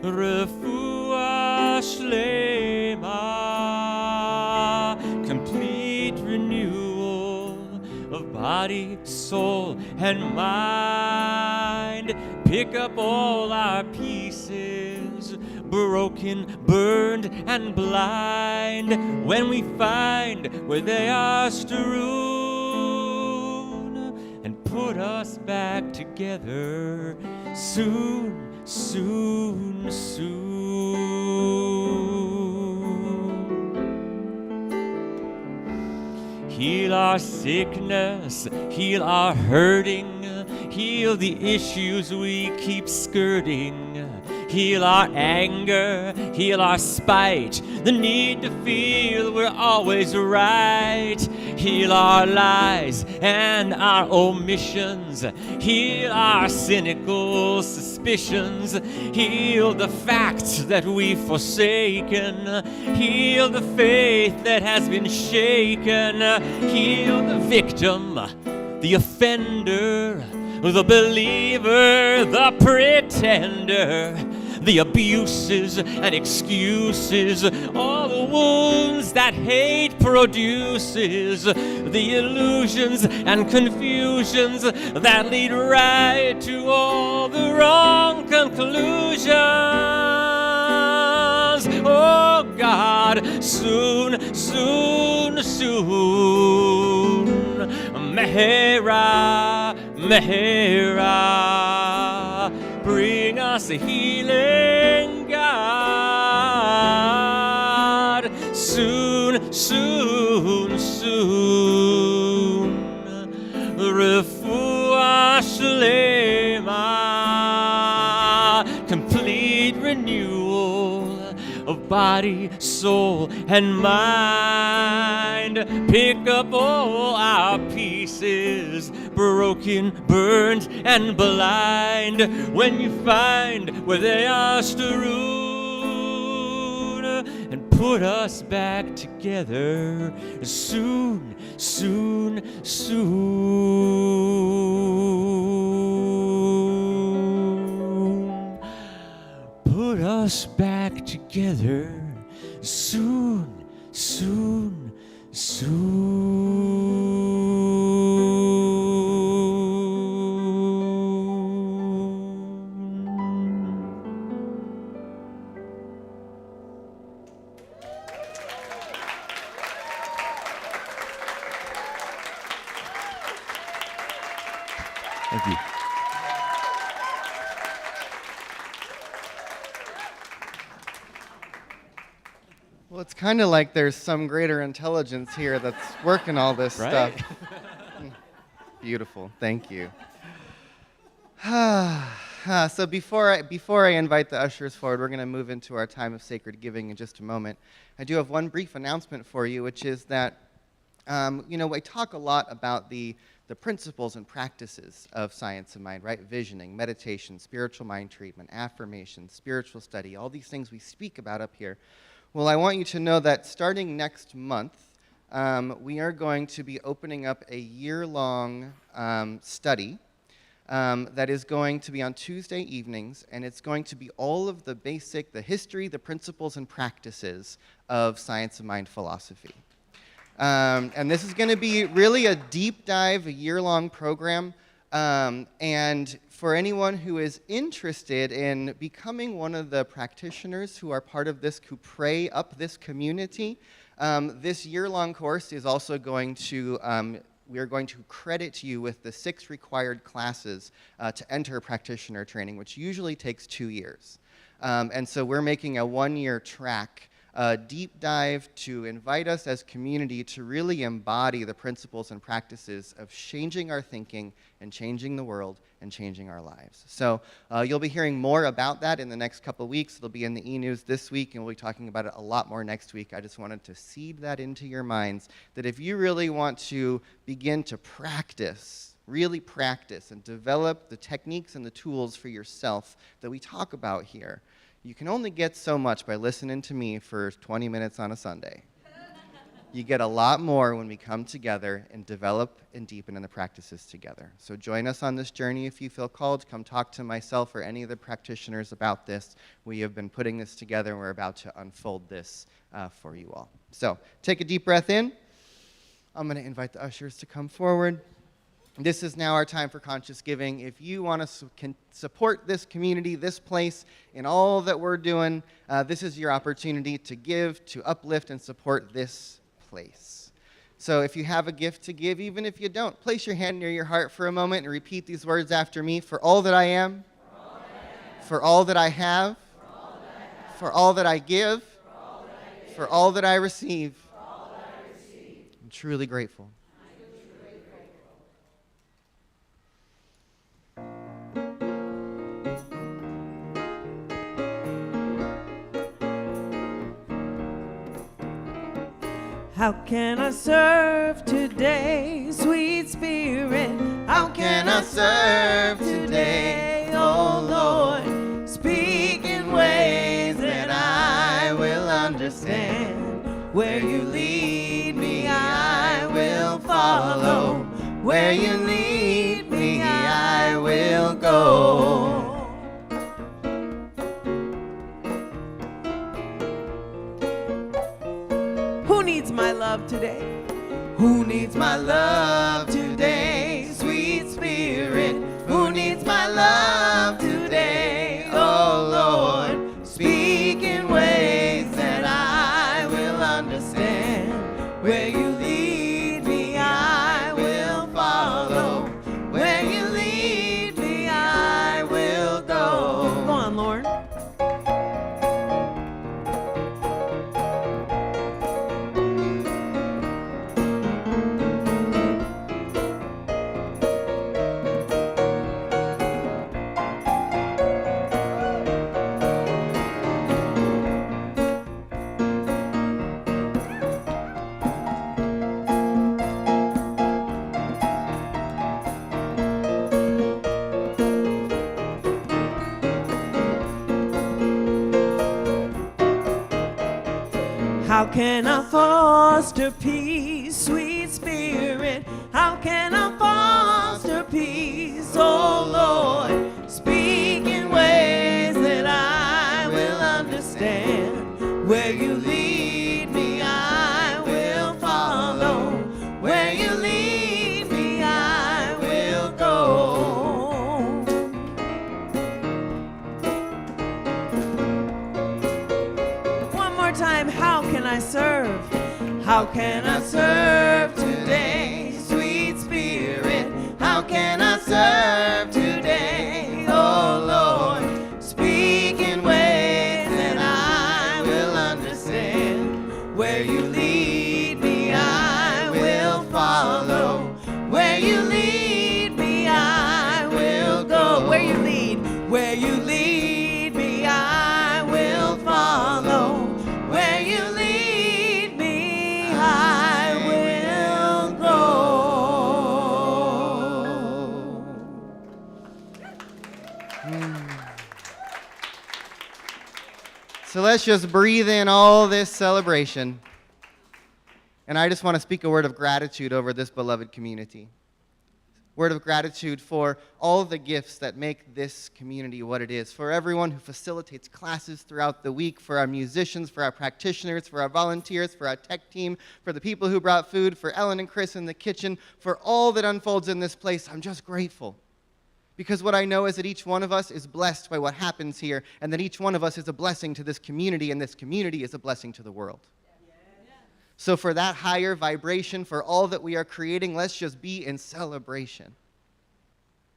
refuah shlema, complete renewal of body, soul, and mind. Pick up all our pieces, broken, burned, and blind, when we find where they are strewn, and put us back together soon, soon, soon. Heal our sickness, heal our hurting, heal the issues we keep skirting. Heal our anger, heal our spite, the need to feel we're always right. Heal our lies and our omissions. Heal our cynical suspicions. Heal the facts that we've forsaken. Heal the faith that has been shaken. Heal the victim, the offender, the believer, the pretender, the abuses and excuses, all the wounds that hate produces, the illusions and confusions that lead right to all the wrong conclusions. Oh God, soon, soon, soon, Mehera, Mehera, bring us a healing, God, soon, soon, soon, refuah shlema, complete renewal of body, soul, and mind. Pick up all our pieces, broken, burned, and blind, when you find where they are strewn, and put us back together soon, soon, soon. Put us back together soon, soon, soon. Thank you. Well, it's kind of like there's some greater intelligence here that's working all this Right? stuff. Beautiful. Thank you. So before I invite the ushers forward, we're going to move into our time of sacred giving in just a moment. I do have one brief announcement for you, which is that, I talk a lot about the principles and practices of Science of Mind, right? Visioning, meditation, spiritual mind treatment, affirmation, spiritual study, all these things we speak about up here. Well, I want you to know that starting next month, we are going to be opening up a year-long study that is going to be on Tuesday evenings, and it's going to be all of the history, the principles, and practices of Science of Mind philosophy. And this is going to be really a deep dive, a year-long program. And for anyone who is interested in becoming one of the practitioners who are part of this, who pray up this community, this year-long course is also going to, we are going to credit you with the 6 required classes to enter practitioner training, which usually takes 2 years. And so we're making a 1-year track, a deep dive to invite us as community to really embody the principles and practices of changing our thinking and changing the world and changing our lives. So you'll be hearing more about that in the next couple of weeks. It'll be in the e-news this week, and we'll be talking about it a lot more next week. I just wanted to seed that into your minds, that if you really want to begin to practice, really practice and develop the techniques and the tools for yourself that we talk about here, you can only get so much by listening to me for 20 minutes on a Sunday. You get a lot more when we come together and develop and deepen in the practices together. So join us on this journey if you feel called. Come talk to myself or any of the practitioners about this. We have been putting this together, and we're about to unfold this for you all. So take a deep breath in. I'm going to invite the ushers to come forward. This is now our time for conscious giving. If you want to support this community, this place, in all that we're doing, this is your opportunity to give, to uplift, and support this place. So if you have a gift to give, even if you don't, place your hand near your heart for a moment and repeat these words after me. For all that I am, for all that I have, for all that I give, for all that I receive, I'm truly grateful. How can I serve today, sweet Spirit? How can I serve today, oh Lord? Speak in ways that I will understand. Where you lead me, I will follow. Where you lead me, I will go. Who needs my love today? Who needs my love today, sweet Spirit? Who needs my love today, oh Lord? Speak in ways that I will understand. Where you lead me, I will follow. Where you lead me, I will go. Go on, Lord. How can I foster peace, sweet Spirit? How can I foster peace, oh Lord? Speak in ways that I will understand. Where you lead me, I will follow. Where you lead me, I will go. One more time, how can I serve? How can I serve today, sweet Spirit? How can I serve today, oh Lord? Speak in ways that I will understand. So let's just breathe in all this celebration. And I just want to speak a word of gratitude over this beloved community. Word of gratitude for all the gifts that make this community what it is, for everyone who facilitates classes throughout the week, for our musicians, for our practitioners, for our volunteers, for our tech team, for the people who brought food, for Ellen and Chris in the kitchen, for all that unfolds in this place. I'm just grateful. Because what I know is that each one of us is blessed by what happens here, and that each one of us is a blessing to this community, and this community is a blessing to the world. So for that higher vibration, for all that we are creating, let's just be in celebration.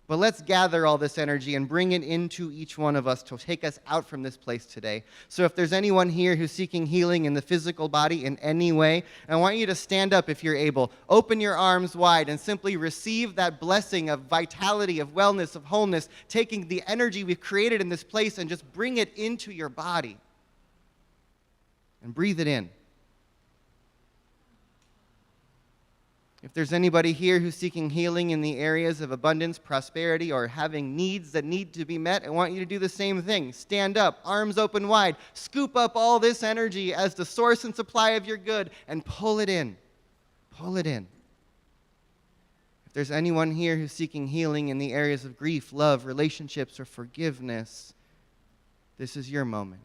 But let's gather all this energy and bring it into each one of us to take us out from this place today. So if there's anyone here who's seeking healing in the physical body in any way, I want you to stand up if you're able. Open your arms wide and simply receive that blessing of vitality, of wellness, of wholeness, taking the energy we've created in this place and just bring it into your body. And breathe it in. If there's anybody here who's seeking healing in the areas of abundance, prosperity, or having needs that need to be met, I want you to do the same thing. Stand up, arms open wide, scoop up all this energy as the source and supply of your good, and pull it in. Pull it in. If there's anyone here who's seeking healing in the areas of grief, love, relationships, or forgiveness, this is your moment.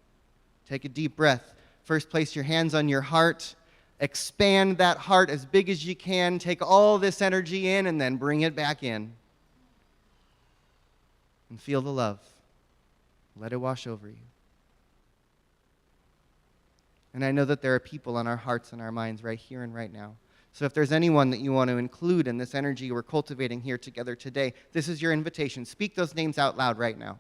Take a deep breath. First, place your hands on your heart. Expand that heart as big as you can. Take all this energy in and then bring it back in. And feel the love. Let it wash over you. And I know that there are people on our hearts and our minds right here and right now. So if there's anyone that you want to include in this energy we're cultivating here together today, this is your invitation. Speak those names out loud right now.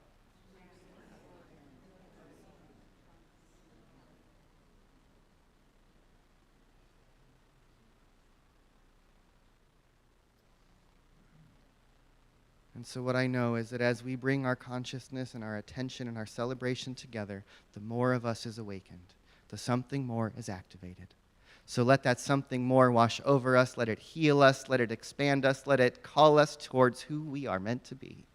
And so what I know is that as we bring our consciousness and our attention and our celebration together, the more of us is awakened. The something more is activated. So let that something more wash over us. Let it heal us. Let it expand us. Let it call us towards who we are meant to be.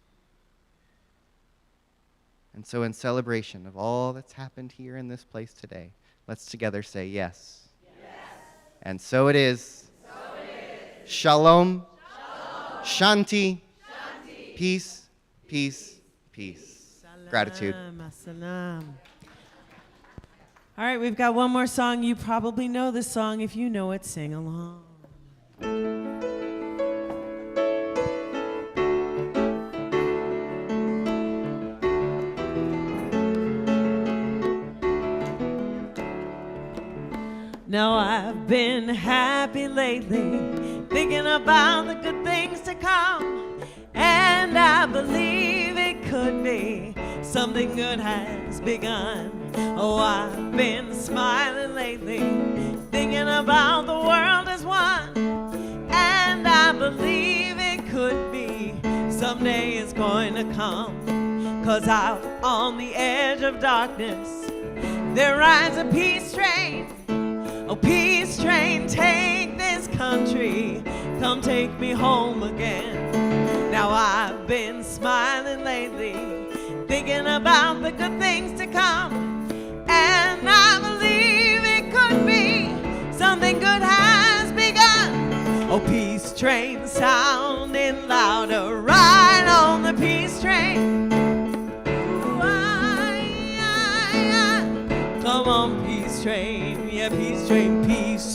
And so in celebration of all that's happened here in this place today, let's together say yes. Yes. And so it is. So it is. Shalom. Shalom. Shanti. Peace, peace, peace. Salam, Gratitude. salam. All right, we've got one more song. You probably know this song. If you know it, sing along. Now I've been happy lately, thinking about the good things to come. And I believe it could be something good has begun. Oh, I've been smiling lately, thinking about the world as one. And I believe it could be someday it's going to come. 'Cause out on the edge of darkness, there rides a peace train. Oh, peace train, take this country, come take me home again. Now I've been smiling lately, thinking about the good things to come. And I believe it could be something good has begun. Oh, peace train sounding louder, ride on the peace train. Ooh, come on, peace train, yeah, peace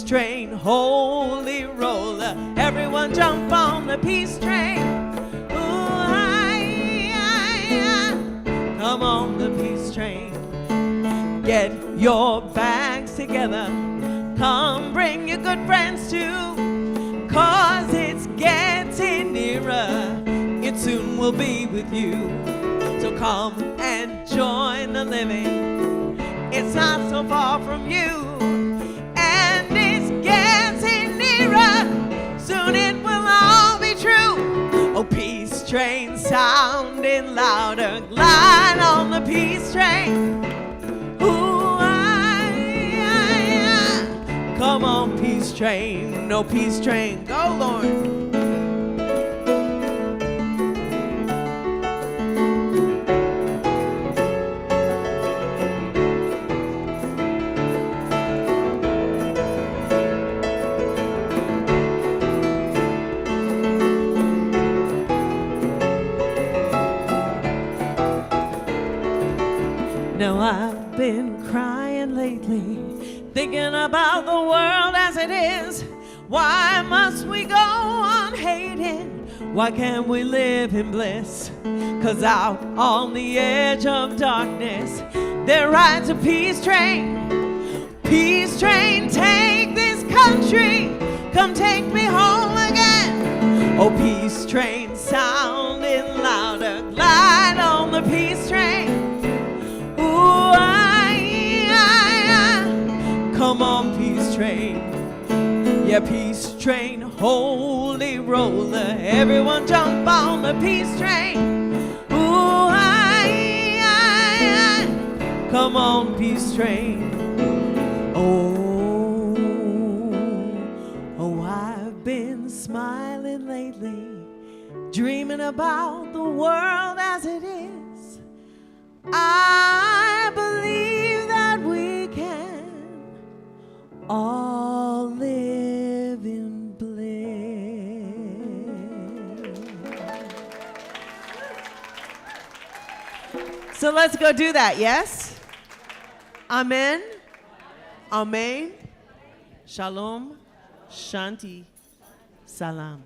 train, holy roller. Everyone jump on the peace train. Come on the peace train. Get your bags together. Come bring your good friends too. 'Cause it's getting nearer. It soon will be with you. So come and join the living. It's not so far from you. And it's getting nearer. Soon it will all be true. Oh, peace train sounding louder, glide on the peace train. Ooh, come on, peace train, no peace train, go, Lord. Now I've been crying lately, thinking about the world as it is. Why must we go on hating? Why can't we live in bliss? 'Cause out on the edge of darkness, there rides a peace train. Peace train, take this country, come take me home again. Oh, peace train, sounding louder, glide on the peace train. Ooh, come on, peace train. Yeah, peace train, holy roller, everyone jump on the peace train. Ooh, come on, peace train. Oh, I've been smiling lately, dreaming about the world as it is. I believe that we can all live in bliss. So let's go do that, yes? Amen. Amen. Shalom. Shanti. Salam.